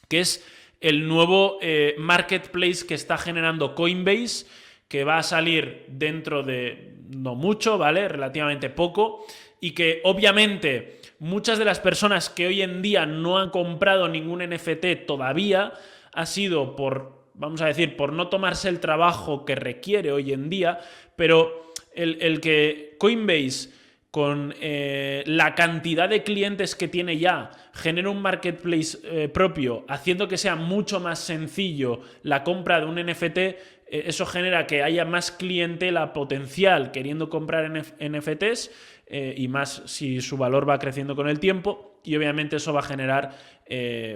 que es el nuevo marketplace que está generando Coinbase, que va a salir dentro de no mucho, ¿vale?, relativamente poco, y que obviamente muchas de las personas que hoy en día no han comprado ningún NFT todavía ha sido vamos a decir, por no tomarse el trabajo que requiere hoy en día, pero el que Coinbase, con la cantidad de clientes que tiene ya, genera un marketplace propio, haciendo que sea mucho más sencillo la compra de un NFT, eso genera que haya más clientela potencial queriendo comprar NFTs y más si su valor va creciendo con el tiempo, y obviamente eso va a generar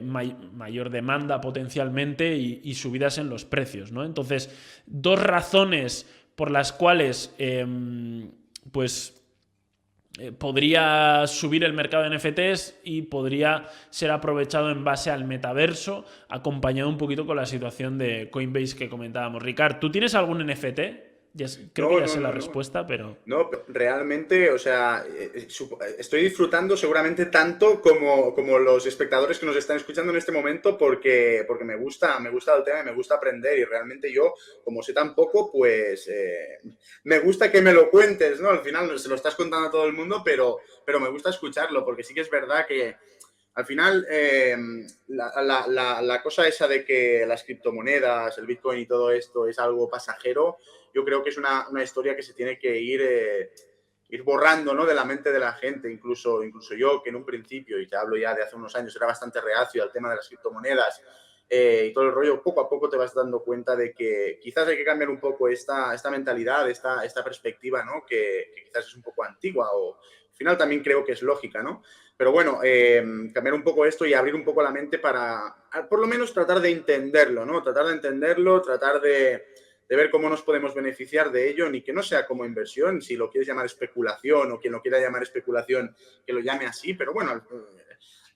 mayor demanda potencialmente y subidas en los precios, ¿no? Entonces, dos razones por las cuales podría subir el mercado de NFTs y podría ser aprovechado en base al metaverso, acompañado un poquito con la situación de Coinbase que comentábamos. Ricard, ¿tú tienes algún NFT? Creo que ya sé la respuesta, pero... No, realmente, o sea, estoy disfrutando seguramente tanto como los espectadores que nos están escuchando en este momento porque me gusta el tema y me gusta aprender, y realmente yo, como sé tan poco, pues me gusta que me lo cuentes, ¿no? Al final se lo estás contando a todo el mundo, pero me gusta escucharlo, porque sí que es verdad que al final la cosa esa de que las criptomonedas, el Bitcoin y todo esto es algo pasajero, yo creo que es una historia que se tiene que ir borrando, ¿no?, de la mente de la gente. Incluso yo, que en un principio, y te hablo ya de hace unos años, era bastante reacio al tema de las criptomonedas y todo el rollo, poco a poco te vas dando cuenta de que quizás hay que cambiar un poco esta mentalidad, esta perspectiva, ¿no?, que quizás es un poco antigua, o al final también creo que es lógica, ¿no? Pero bueno, cambiar un poco esto y abrir un poco la mente para, por lo menos, tratar de entenderlo, ¿no? Tratar de ver cómo nos podemos beneficiar de ello, ni que no sea como inversión, si lo quieres llamar especulación o quien lo quiera llamar especulación, que lo llame así, pero bueno, al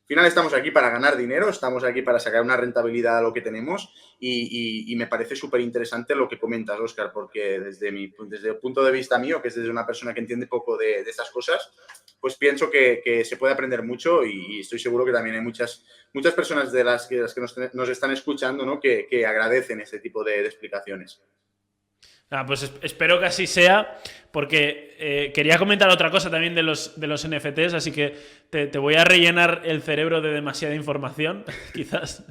final estamos aquí para ganar dinero, estamos aquí para sacar una rentabilidad a lo que tenemos, y me parece súper interesante lo que comentas, Óscar, porque desde el punto de vista mío, que es desde una persona que entiende poco de estas cosas, pues pienso que se puede aprender mucho, y estoy seguro que también hay muchas personas de las que nos están escuchando, ¿no?, que agradecen este tipo de explicaciones. Pues espero que así sea, porque quería comentar otra cosa también de los NFTs, así que te voy a rellenar el cerebro de demasiada información, quizás.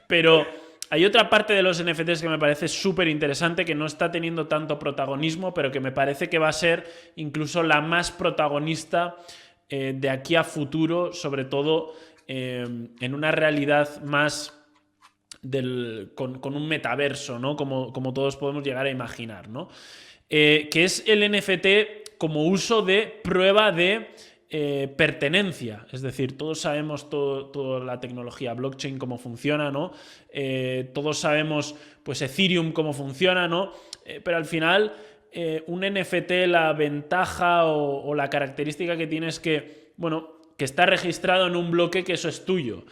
Pero hay otra parte de los NFTs que me parece súper interesante, que no está teniendo tanto protagonismo, pero que me parece que va a ser incluso la más protagonista de aquí a futuro, sobre todo en una realidad más... con un metaverso, ¿no?, como todos podemos llegar a imaginar, ¿no? Que es el NFT como uso de prueba de pertenencia. Es decir, todos sabemos toda la tecnología blockchain cómo funciona, ¿no? Todos sabemos, pues, Ethereum cómo funciona, ¿no? Pero al final, un NFT, la ventaja o la característica que tiene es que, bueno, que está registrado en un bloque, que eso es tuyo.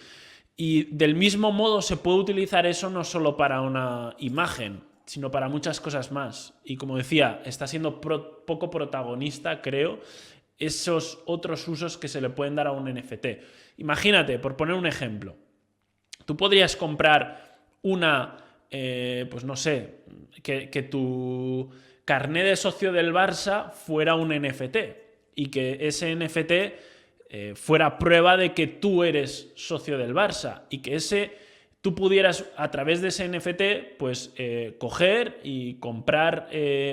Y del mismo modo se puede utilizar eso no solo para una imagen, sino para muchas cosas más. Y como decía, está siendo poco protagonista, creo, esos otros usos que se le pueden dar a un NFT. Imagínate, por poner un ejemplo, tú podrías comprar pues no sé, que tu carné de socio del Barça fuera un NFT y que ese NFT fuera prueba de que tú eres socio del Barça y que ese tú pudieras a través de ese NFT pues coger y comprar,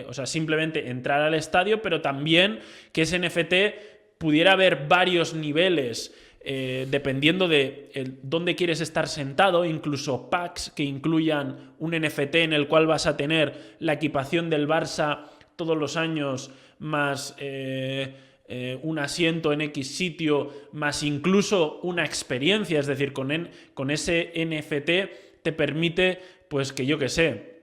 o sea, simplemente entrar al estadio, pero también que ese NFT pudiera haber varios niveles dependiendo de dónde quieres estar sentado, incluso packs que incluyan un NFT en el cual vas a tener la equipación del Barça todos los años más un asiento en X sitio, más incluso una experiencia, es decir, con ese NFT te permite, pues que yo que sé,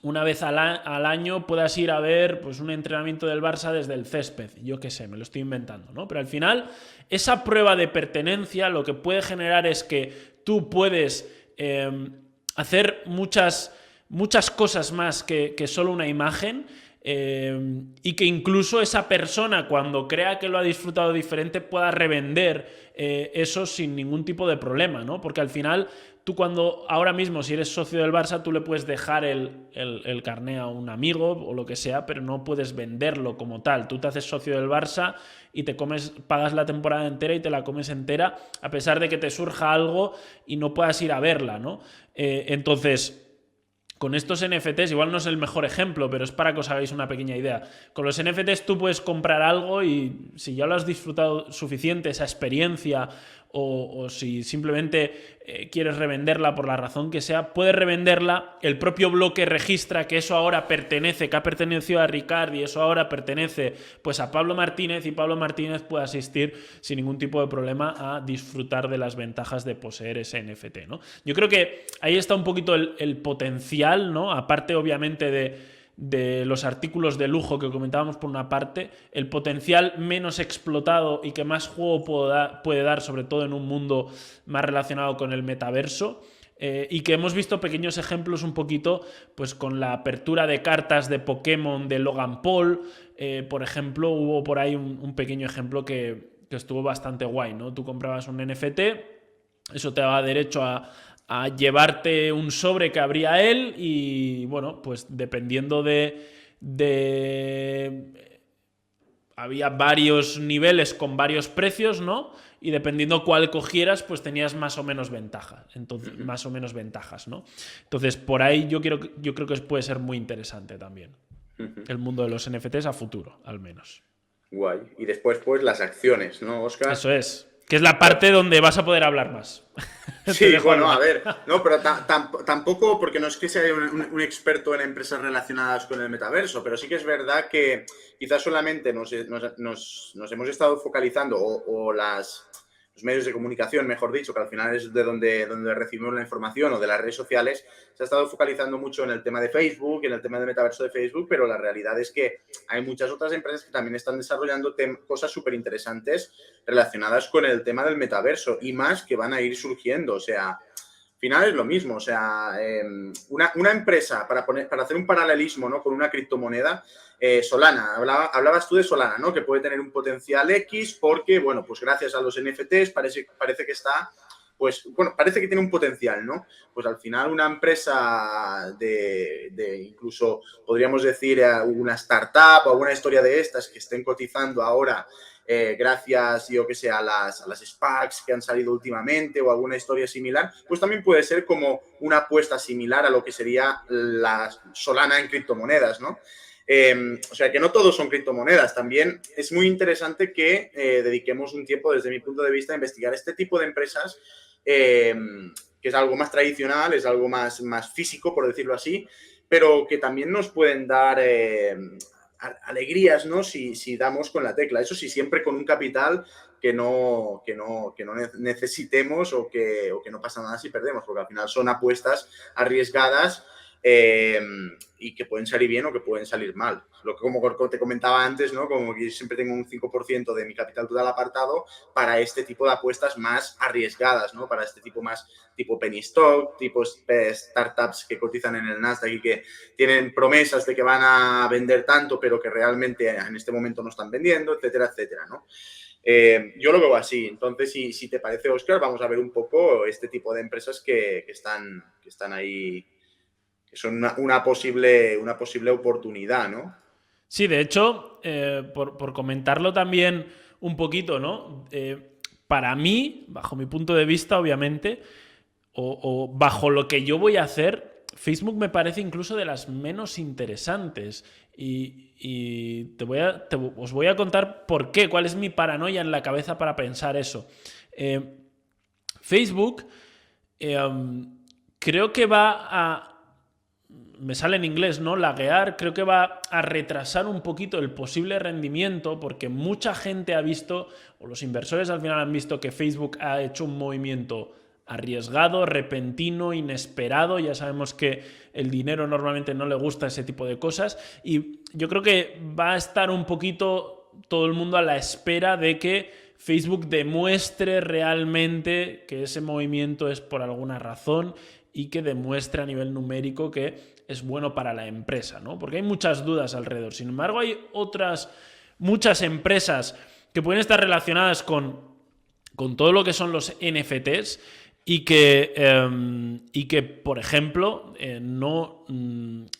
una vez al año puedas ir a ver pues, un entrenamiento del Barça desde el césped. Yo qué sé, me lo estoy inventando, ¿no? Pero al final, esa prueba de pertenencia lo que puede generar es que tú puedes hacer muchas cosas más que solo una imagen. Y que incluso esa persona, cuando crea que lo ha disfrutado diferente, pueda revender eso sin ningún tipo de problema, ¿no? Porque al final, tú ahora mismo, si eres socio del Barça, tú le puedes dejar el carné a un amigo o lo que sea, pero no puedes venderlo como tal. Tú te haces socio del Barça y pagas la temporada entera y te la comes entera, a pesar de que te surja algo y no puedas ir a verla, ¿no? Entonces, con estos NFTs, igual no es el mejor ejemplo, pero es para que os hagáis una pequeña idea. Con los NFTs tú puedes comprar algo y si ya lo has disfrutado suficiente, esa experiencia, o si simplemente quieres revenderla por la razón que sea, puedes revenderla, el propio bloque registra que eso ahora pertenece, que ha pertenecido a Ricard y eso ahora pertenece pues a Pablo Martínez, y Pablo Martínez puede asistir sin ningún tipo de problema a disfrutar de las ventajas de poseer ese NFT, ¿no? Yo creo que ahí está un poquito el potencial, ¿no? Aparte obviamente de los artículos de lujo que comentábamos por una parte, el potencial menos explotado y que más juego puede dar, sobre todo en un mundo más relacionado con el metaverso, y que hemos visto pequeños ejemplos un poquito pues con la apertura de cartas de Pokémon de Logan Paul, por ejemplo, hubo por ahí un pequeño ejemplo que estuvo bastante guay, ¿no? Tú comprabas un NFT, eso te daba derecho a llevarte un sobre que abría él y, bueno, pues dependiendo había varios niveles con varios precios, ¿no? Y dependiendo cuál cogieras, pues tenías más o menos ventajas. Entonces, más o menos ventajas, ¿no? Entonces, por ahí yo creo que puede ser muy interesante también. El mundo de los NFTs a futuro, al menos. Guay. Y después, pues, las acciones, ¿no, Óscar? Eso es. Que es la parte donde vas a poder hablar más. Sí, bueno, a ver, no, pero tampoco, porque no es que sea un experto en empresas relacionadas con el metaverso, pero sí que es verdad que quizás solamente nos hemos estado focalizando, o los medios de comunicación, mejor dicho, que al final es de donde recibimos la información, o de las redes sociales, se ha estado focalizando mucho en el tema de Facebook, en el tema del metaverso de Facebook, pero la realidad es que hay muchas otras empresas que también están desarrollando cosas súper interesantes relacionadas con el tema del metaverso, y más que van a ir surgiendo. O sea, al final es lo mismo. O sea, una empresa, para hacer un paralelismo, ¿no?, con una criptomoneda, Solana, hablabas tú de Solana, ¿no?, que puede tener un potencial X porque, bueno, pues gracias a los NFTs parece que está, pues, bueno, parece que tiene un potencial, ¿no? Pues al final una empresa incluso podríamos decir una startup o alguna historia de estas que estén cotizando ahora, gracias, yo que sé, a las SPACs que han salido últimamente, o alguna historia similar, pues también puede ser como una apuesta similar a lo que sería la Solana en criptomonedas, ¿no? O sea, que no todos son criptomonedas. También es muy interesante que dediquemos un tiempo, desde mi punto de vista, a investigar este tipo de empresas, que es algo más tradicional, es algo más físico, por decirlo así, pero que también nos pueden dar alegrías, ¿no?, si damos con la tecla. Eso sí, siempre con un capital que no necesitemos, o que no pasa nada si perdemos, porque al final son apuestas arriesgadas, y que pueden salir bien o que pueden salir mal. Como te comentaba antes, ¿no?, como que siempre tengo un 5% de mi capital total apartado para este tipo de apuestas más arriesgadas, ¿no?, para este tipo más tipo penny stock, tipo startups que cotizan en el Nasdaq y que tienen promesas de que van a vender tanto, pero que realmente en este momento no están vendiendo, etcétera, etcétera, ¿no? Yo lo veo así. Entonces, si te parece, Óscar, vamos a ver un poco este tipo de empresas que están ahí, que son una posible oportunidad, ¿no? Sí, de hecho, por comentarlo también un poquito, ¿no? Para mí, bajo mi punto de vista, obviamente, o bajo lo que yo voy a hacer, Facebook me parece incluso de las menos interesantes. Y os voy a contar por qué, cuál es mi paranoia en la cabeza para pensar eso. Facebook creo que va a... Me sale en inglés, ¿no? Laguear, creo que va a retrasar un poquito el posible rendimiento porque mucha gente ha visto, o los inversores al final han visto que Facebook ha hecho un movimiento arriesgado, repentino, inesperado. Ya sabemos que el dinero normalmente no le gusta ese tipo de cosas y yo creo que va a estar un poquito todo el mundo a la espera de que Facebook demuestre realmente que ese movimiento es por alguna razón y que demuestre a nivel numérico que es bueno para la empresa, ¿no? Porque hay muchas dudas alrededor. Sin embargo, hay muchas empresas que pueden estar relacionadas con todo lo que son los NFTs y que por ejemplo, no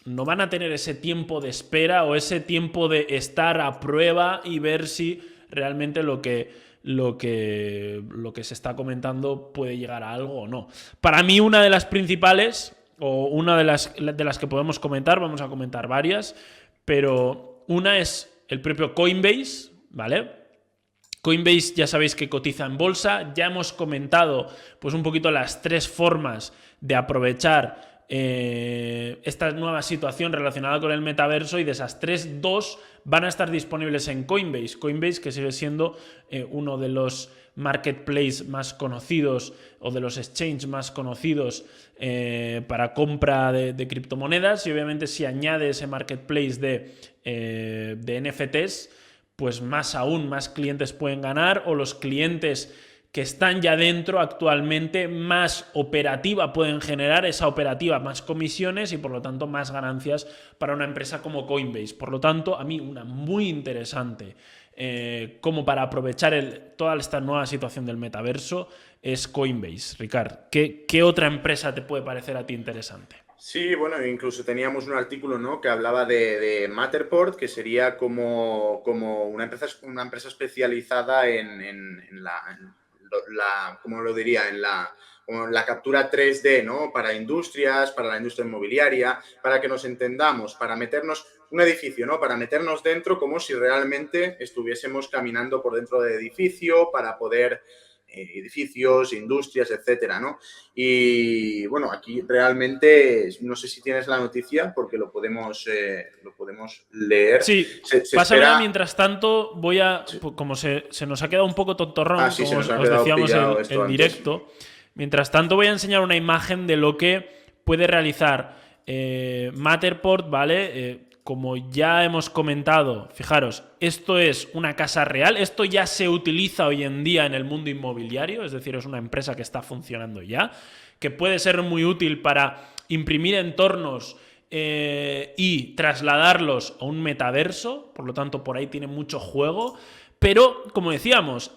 van a tener ese tiempo de espera o ese tiempo de estar a prueba y ver si realmente lo que se está comentando puede llegar a algo o no. Para mí, una de las principales, o una de las que podemos comentar, vamos a comentar varias, pero una es el propio Coinbase, ¿vale? Coinbase ya sabéis que cotiza en bolsa, ya hemos comentado pues un poquito las 3 formas de aprovechar esta nueva situación relacionada con el metaverso y de esas 3, 2 van a estar disponibles en Coinbase. Coinbase que sigue siendo uno de los marketplaces más conocidos o de los exchanges más conocidos para compra de criptomonedas y obviamente si añade ese marketplace de NFTs pues más aún, más clientes pueden ganar o los clientes que están ya dentro actualmente más operativa pueden generar, esa operativa más comisiones y por lo tanto más ganancias para una empresa como Coinbase. Por lo tanto, a mí una muy interesante como para aprovechar toda esta nueva situación del metaverso es Coinbase. Ricard, ¿qué otra empresa te puede parecer a ti interesante? Sí, bueno, incluso teníamos un artículo, ¿no?, que hablaba de Matterport, que sería como una empresa especializada ¿cómo lo diría? Como la captura 3D, ¿no?, para industrias, para la industria inmobiliaria, para que nos entendamos, para meternos un edificio, ¿no?, para meternos dentro como si realmente estuviésemos caminando por dentro del edificio, para poder edificios, industrias, etcétera, ¿no? Y bueno, aquí realmente no sé si tienes la noticia porque lo podemos leer. Sí, Se pásamela espera. mientras tanto. Como se nos ha quedado un poco tontorrón, Sí, como se nos ha os quedado decíamos pillado esto el antes. directo. Mientras tanto, voy a enseñar una imagen de lo que puede realizar Matterport, ¿vale? Como ya hemos comentado, fijaros, esto es una casa real, esto ya se utiliza hoy en día en el mundo inmobiliario, es decir, es una empresa que está funcionando ya, que puede ser muy útil para imprimir entornos y trasladarlos a un metaverso, por lo tanto por ahí tiene mucho juego, pero como decíamos,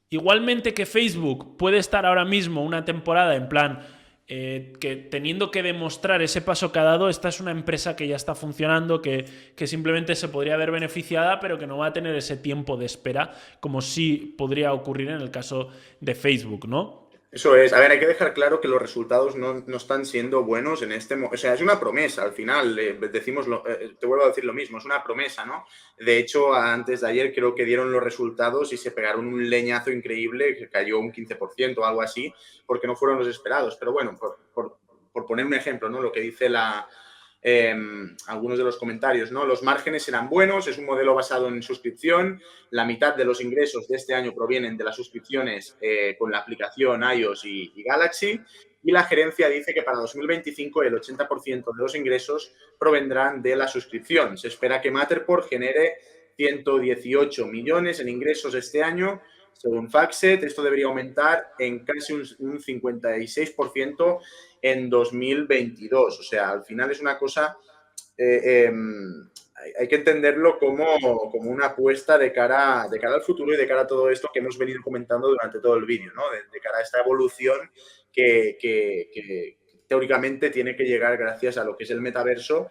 igualmente que Facebook puede estar ahora mismo una temporada en plan que teniendo que demostrar ese paso que ha dado, esta es una empresa que ya está funcionando, que simplemente se podría haber beneficiada, pero que no va a tener ese tiempo de espera como sí podría ocurrir en el caso de Facebook, ¿no? Eso es. A ver, hay que dejar claro que los resultados no están siendo buenos en este momento. O sea, es una promesa, al final, te vuelvo a decir lo mismo, es una promesa, ¿no? De hecho, antes de ayer creo que dieron los resultados y se pegaron un leñazo increíble, que cayó un 15% o algo así, porque no fueron los esperados. Pero bueno, por poner un ejemplo, ¿no? Lo que dice algunos de los comentarios, ¿no? Los márgenes serán buenos, es un modelo basado en suscripción, la mitad de los ingresos de este año provienen de las suscripciones con la aplicación iOS y Galaxy, y la gerencia dice que para 2025 el 80% de los ingresos provendrán de la suscripción. Se espera que Matterport genere 118 millones en ingresos este año. Según FactSet, esto debería aumentar en casi un 56% en 2022. O sea, al final es una cosa, hay que entenderlo como una apuesta de cara al futuro y de cara a todo esto que hemos venido comentando durante todo el vídeo, ¿no? De cara a esta evolución que teóricamente tiene que llegar gracias a lo que es el metaverso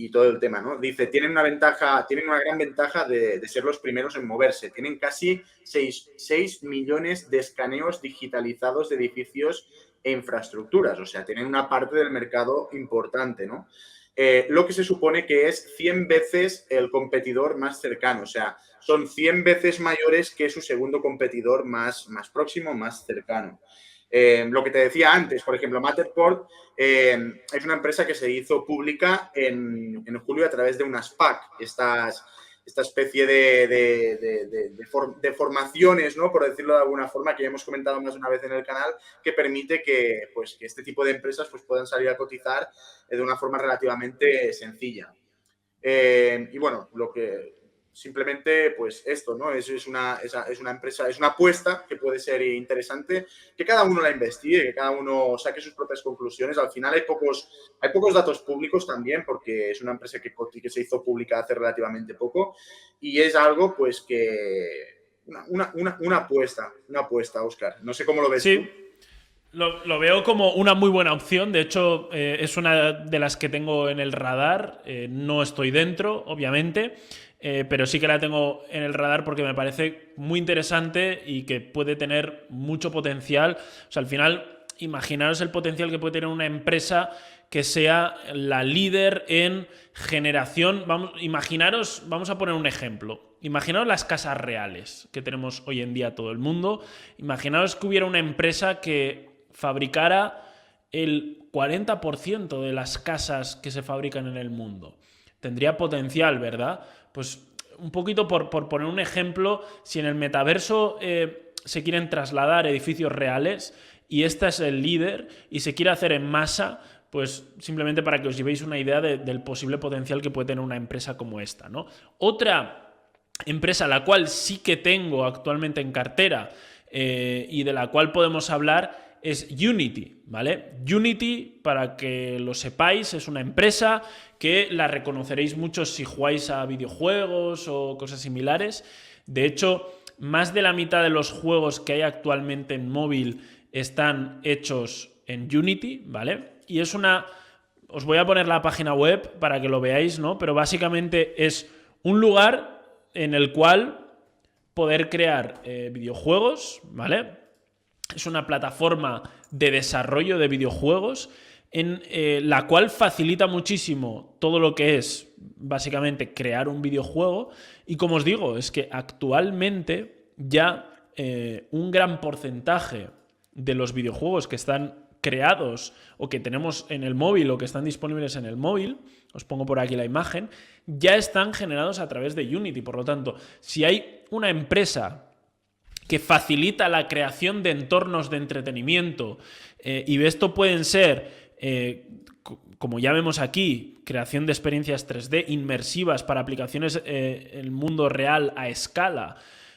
y todo el tema, ¿no? Dice, tienen una gran ventaja de ser los primeros en moverse. Tienen casi 6 millones de escaneos digitalizados de edificios e infraestructuras. O sea, tienen una parte del mercado importante, ¿no? Lo que se supone que es 100 veces el competidor más cercano. O sea, son 100 veces mayores que su segundo competidor más próximo, más cercano. Lo que te decía antes, por ejemplo, Matterport es una empresa que se hizo pública en julio a través de una SPAC, esta especie de formaciones, ¿no? Por decirlo de alguna forma, que ya hemos comentado más de una vez en el canal, que permite que este tipo de empresas pues, puedan salir a cotizar de una forma relativamente sencilla. Y bueno, simplemente, pues esto, ¿no? Es una empresa, es una apuesta que puede ser interesante, que cada uno la investigue, que cada uno saque sus propias conclusiones. Al final hay pocos datos públicos también, porque es una empresa que se hizo pública hace relativamente poco y es algo, pues, que una apuesta, Óscar. No sé cómo lo ves tú. Lo veo como una muy buena opción. De hecho, es una de las que tengo en el radar. No estoy dentro, obviamente, pero sí que la tengo en el radar porque me parece muy interesante y que puede tener mucho potencial. O sea, al final, imaginaros el potencial que puede tener una empresa que sea la líder en generación. Vamos a poner un ejemplo. Imaginaos las casas reales que tenemos hoy en día todo el mundo. Imaginaos que hubiera una empresa que fabricara el 40% de las casas que se fabrican en el mundo. Tendría potencial, ¿verdad? Pues un poquito por poner un ejemplo, si en el metaverso se quieren trasladar edificios reales y este es el líder y se quiere hacer en masa, pues simplemente para que os llevéis una idea del posible potencial que puede tener una empresa como esta, ¿no? Otra empresa, la cual sí que tengo actualmente en cartera y de la cual podemos hablar, es Unity, ¿vale? Unity, para que lo sepáis, es una empresa que la reconoceréis muchos si jugáis a videojuegos o cosas similares. De hecho, más de la mitad de los juegos que hay actualmente en móvil están hechos en Unity, ¿vale? Y es os voy a poner la página web para que lo veáis, ¿no? Pero básicamente es un lugar en el cual poder crear videojuegos, ¿vale? Es una plataforma de desarrollo de videojuegos en la cual facilita muchísimo todo lo que es básicamente crear un videojuego. Y como os digo, es que actualmente ya un gran porcentaje de los videojuegos que están creados o que tenemos en el móvil o que están disponibles en el móvil, os pongo por aquí la imagen, ya están generados a través de Unity. Por lo tanto, si hay una empresa que facilita la creación de entornos de entretenimiento y esto pueden ser, como ya vemos aquí, creación de experiencias 3D inmersivas para aplicaciones en el mundo real a escala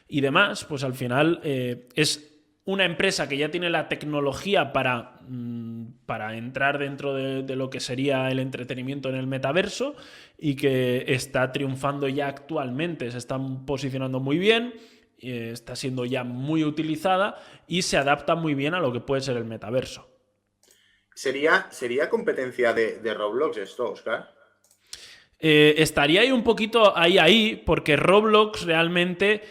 y demás, pues al final es una empresa que ya tiene la tecnología para entrar dentro de lo que sería el entretenimiento en el metaverso y que está triunfando ya actualmente, se están posicionando muy bien, está siendo ya muy utilizada y se adapta muy bien a lo que puede ser el metaverso. ¿Sería competencia de Roblox esto, Óscar? Estaría ahí un poquito ahí, porque Roblox realmente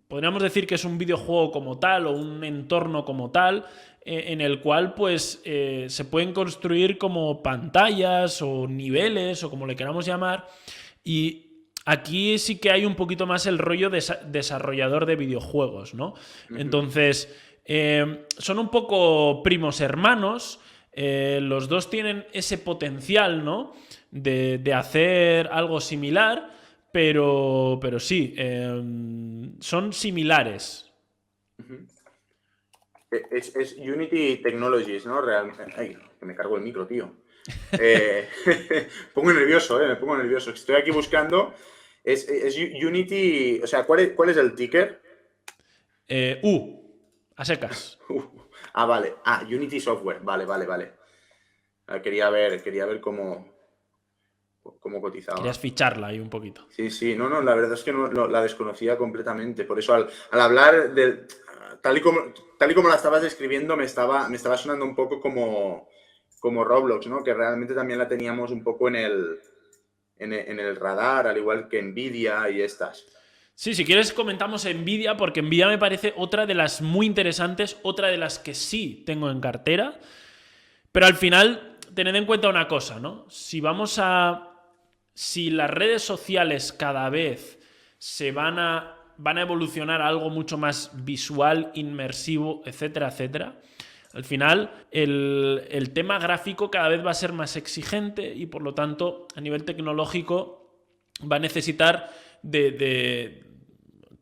podríamos decir que es un videojuego como tal o un entorno como tal, en el cual pues se pueden construir como pantallas o niveles o como le queramos llamar, y aquí sí que hay un poquito más el rollo de desarrollador de videojuegos, ¿no? Uh-huh. Entonces, son un poco primos hermanos, los dos tienen ese potencial, ¿no? De hacer algo similar, pero sí, son similares. Uh-huh. Es Unity Technologies, ¿no? Realmente. Ay, que me cargo el micro, tío. Me pongo nervioso. Estoy aquí buscando. Es Unity. O sea, ¿cuál es el ticker? A secas. Vale. Unity Software. Vale. Quería ver cómo cotizaba. Querías ficharla ahí un poquito. Sí. No, la verdad es que no la desconocía completamente. Por eso al hablar tal y como la estabas describiendo me estaba sonando un poco como como Roblox, ¿no? Que realmente también la teníamos un poco en el radar, al igual que Nvidia y estas. Sí, si quieres comentamos Nvidia, porque Nvidia me parece otra de las muy interesantes, otra de las que sí tengo en cartera, pero al final, tened en cuenta una cosa, ¿no? Si las redes sociales cada vez van a evolucionar a algo mucho más visual, inmersivo, etcétera, etcétera, al final el tema gráfico cada vez va a ser más exigente y por lo tanto a nivel tecnológico va a necesitar de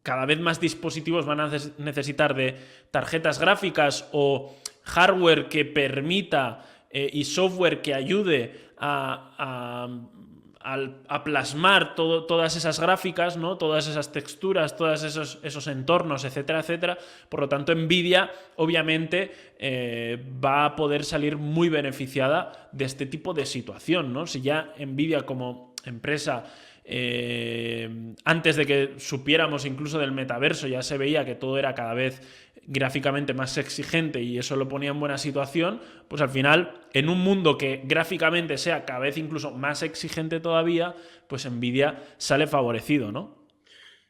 cada vez más dispositivos van a necesitar de tarjetas gráficas o hardware que permita y software que ayude a plasmar todas esas gráficas, ¿no? Todas esas texturas, todos esos entornos, etcétera, etcétera. Por lo tanto, Nvidia, obviamente, va a poder salir muy beneficiada de este tipo de situación, ¿no? Si ya Nvidia como empresa antes de que supiéramos incluso del metaverso ya se veía que todo era cada vez gráficamente más exigente y eso lo ponía en buena situación, pues al final en un mundo que gráficamente sea cada vez incluso más exigente todavía, pues Nvidia sale favorecido, ¿no?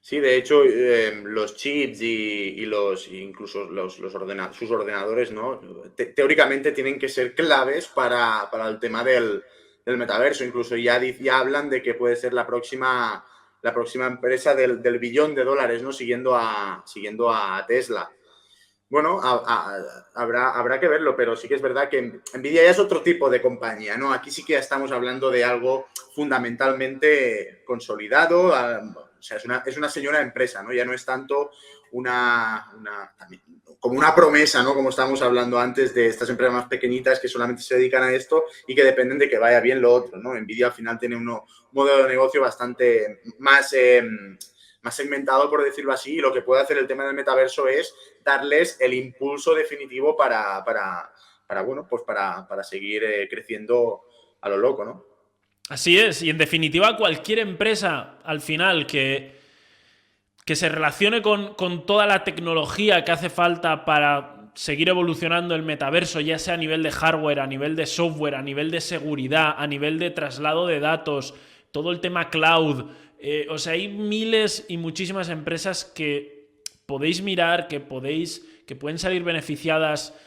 Sí, de hecho, los chips incluso sus ordenadores, ¿no? Teóricamente tienen que ser claves para el tema del metaverso. Incluso ya hablan de que puede ser la próxima empresa del billón de dólares, ¿no? Siguiendo a Tesla. Bueno, habrá que verlo, pero sí que es verdad que Nvidia ya es otro tipo de compañía, ¿no? Aquí sí que ya estamos hablando de algo fundamentalmente consolidado, o sea, es una señora empresa, ¿no? Ya no es tanto como una promesa, ¿no? Como estábamos hablando antes de estas empresas más pequeñitas que solamente se dedican a esto y que dependen de que vaya bien lo otro, ¿no? Nvidia al final tiene un modelo de negocio bastante más segmentado, por decirlo así, y lo que puede hacer el tema del metaverso es darles el impulso definitivo bueno, pues para seguir creciendo a lo loco, ¿no? Así es, y en definitiva cualquier empresa al final que se relacione con toda la tecnología que hace falta para seguir evolucionando el metaverso, ya sea a nivel de hardware, a nivel de software, a nivel de seguridad, a nivel de traslado de datos, todo el tema cloud. O sea, hay miles y muchísimas empresas que podéis mirar, que pueden salir beneficiadas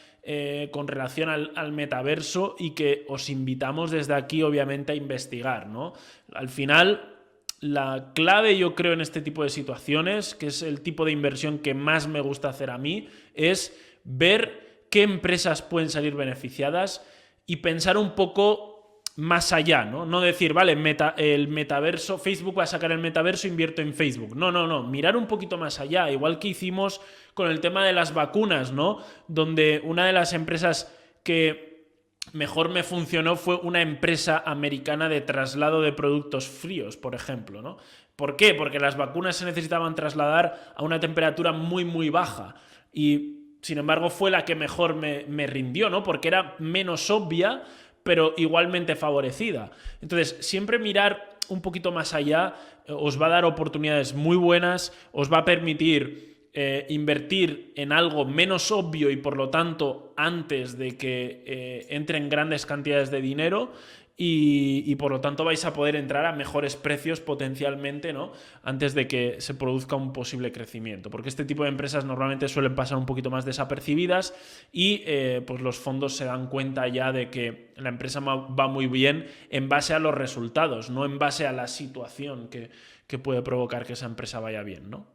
con relación al metaverso y que os invitamos desde aquí, obviamente, a investigar, ¿no? Al final, la clave, yo creo, en este tipo de situaciones, que es el tipo de inversión que más me gusta hacer a mí, es ver qué empresas pueden salir beneficiadas y pensar un poco más allá, ¿no? No decir, vale, el metaverso, Facebook va a sacar el metaverso, invierto en Facebook. No, no, no, mirar un poquito más allá, igual que hicimos con el tema de las vacunas, ¿no? Donde una de las empresas que mejor me funcionó fue una empresa americana de traslado de productos fríos, por ejemplo, ¿no? ¿Por qué? Porque las vacunas se necesitaban trasladar a una temperatura muy, muy baja y, sin embargo, fue la que mejor me rindió, ¿no? Porque era menos obvia, pero igualmente favorecida. Entonces, siempre mirar un poquito más allá os va a dar oportunidades muy buenas, os va a permitir invertir en algo menos obvio y por lo tanto antes de que entren grandes cantidades de dinero y por lo tanto vais a poder entrar a mejores precios potencialmente, ¿no? Antes de que se produzca un posible crecimiento, porque este tipo de empresas normalmente suelen pasar un poquito más desapercibidas y pues los fondos se dan cuenta ya de que la empresa va muy bien en base a los resultados, no en base a la situación que puede provocar que esa empresa vaya bien, ¿no?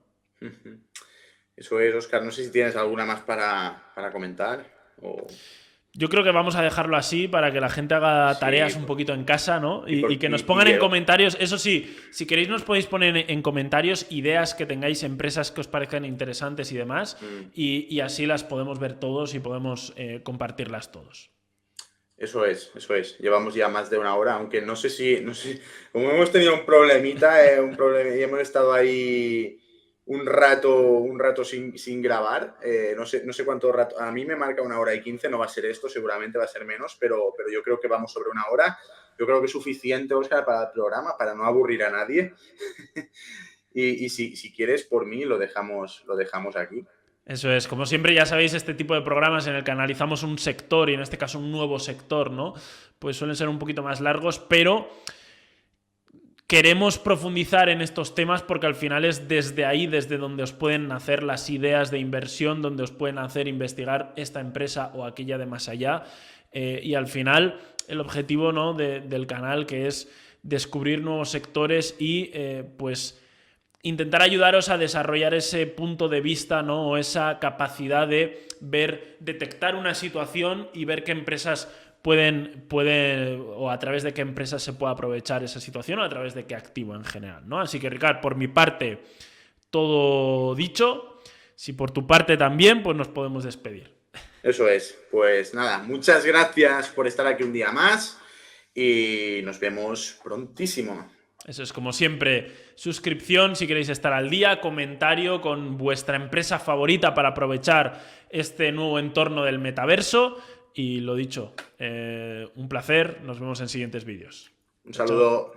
Eso es, Óscar. No sé si tienes alguna más para comentar. Yo creo que vamos a dejarlo así para que la gente haga tareas un poquito en casa, ¿no? Y que nos pongan en comentarios. Eso sí, si queréis nos podéis poner en comentarios ideas que tengáis, empresas que os parezcan interesantes y demás. Y así las podemos ver todos y podemos compartirlas todos. Eso es. Llevamos ya más de una hora, aunque no sé, como hemos tenido un problemita, y hemos estado ahí un rato sin grabar, no sé cuánto rato, a mí me marca 1 hora y 15, no va a ser esto, seguramente va a ser menos, pero yo creo que vamos sobre 1 hora. Yo creo que es suficiente, Óscar, para el programa, para no aburrir a nadie. y si quieres, por mí, lo dejamos aquí. Eso es, como siempre ya sabéis, este tipo de programas en el que analizamos un sector y en este caso un nuevo sector, ¿no? Pues suelen ser un poquito más largos, pero queremos profundizar en estos temas porque al final es desde ahí, desde donde os pueden nacer las ideas de inversión, donde os pueden hacer investigar esta empresa o aquella de más allá. Y al final el objetivo, ¿no?, del canal, que es descubrir nuevos sectores y pues intentar ayudaros a desarrollar ese punto de vista, ¿no?, o esa capacidad de ver, detectar una situación y ver qué empresas pueden o a través de qué empresas se puede aprovechar esa situación o a través de qué activo en general, ¿no? Así que, Ricard, por mi parte, todo dicho. Si por tu parte también, pues nos podemos despedir. Eso es. Pues nada, muchas gracias por estar aquí un día más y nos vemos prontísimo. Eso es, como siempre, suscripción si queréis estar al día, comentario con vuestra empresa favorita para aprovechar este nuevo entorno del metaverso. Y lo dicho, un placer, nos vemos en siguientes vídeos. Un saludo.